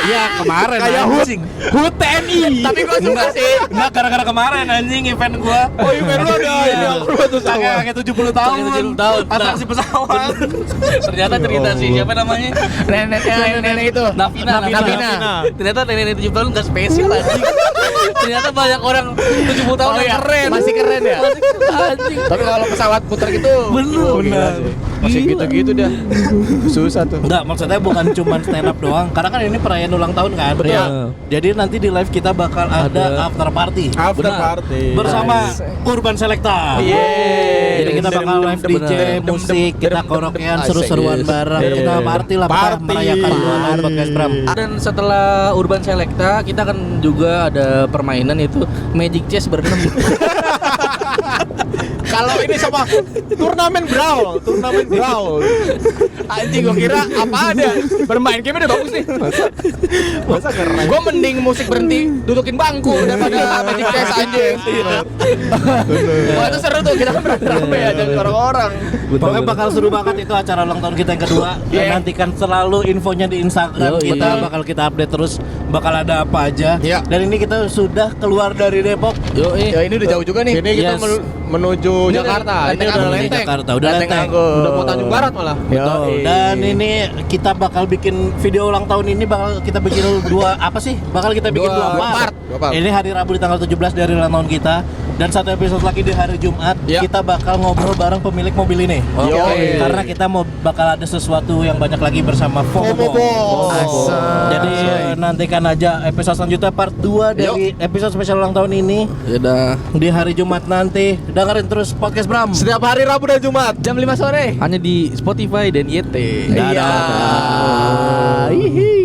Ya kemarin Kayak anjing. HUT TNI. Tapi gua suka sih. Enggak gara-gara kemarin anjing event gua. Oh, event lu ada ini aku tuh sama. Kayak 70 tahun. Kayak 70 tahun. Atraksi pesawat. Ternyata cerita sih siapa namanya? Nenek itu. Navina. Navina. Ternyata nenek 70 tahun nggak spesial anjing. Ternyata banyak orang 70 tahun Oh, yang iya. keren. Masih keren ya? Masih keren, anjing. Tapi kalau pesawat putar gitu, Bener. oh, gila sih. Masih gitu-gitu dah. Susah tuh. Enggak, maksudnya bukan cuma stand up doang. Karena kan ini perayaan ulang tahun kan. Betul. Ya. Jadi nanti di live kita bakal ada after party After Benar. party. bersama Urban Selecta. Yeay. Jadi kita bakal live DJ, musik, kita karaokean, seru-seruan Asik. bareng. Iya. Kita party lah, kita Party. merayakan 2 tahun podcast Bram. Dan setelah Urban Selecta, kita akan juga ada permainan itu Magic Chess berenam. Kalau ini sama turnamen brawl. Anjing gua kira apa ada. Bermain game udah bagus nih. Masa keren. Gua mending musik berhenti dudukin bangku daripada Magic Chess anjing. Wah itu seru tuh, kita kan rame ya dan orang-orang. Pokoknya bakal seru banget itu acara ulang tahun kita yang kedua. Dan Yeah. nantikan selalu infonya di Instagram Yo, kita, betul. bakal kita update terus, bakal ada apa aja. Yeah. Dan ini kita sudah keluar dari Depok. Yo, Ya ini udah jauh juga nih. Ini kita Yes. menuju Ini Jakarta. udah Ini Lenteng udah Agung. lenteng. Jakarta, udah lenteng. Udah mau Tanjung Barat malah. Betul. Dan ini kita bakal bikin video ulang tahun ini bakal kita bikin bakal kita bikin Dua dua part. part. Ini hari Rabu di tanggal 17 dari ulang tahun kita dan satu episode lagi di hari Jumat. Ya. Kita bakal ngobrol bareng pemilik mobil ini. Oke. Yoi. Karena kita mau bakal ada sesuatu yang banyak lagi bersama FOMO. FOMO. Jadi nantikan aja episode selanjutnya part 2 dari episode spesial ulang tahun ini ya udah. di hari Jumat nanti. Dengerin terus podcast Bram. Setiap hari Rabu dan Jumat. Jam 5 sore. Hanya di Spotify dan YT. Iya. Hihi.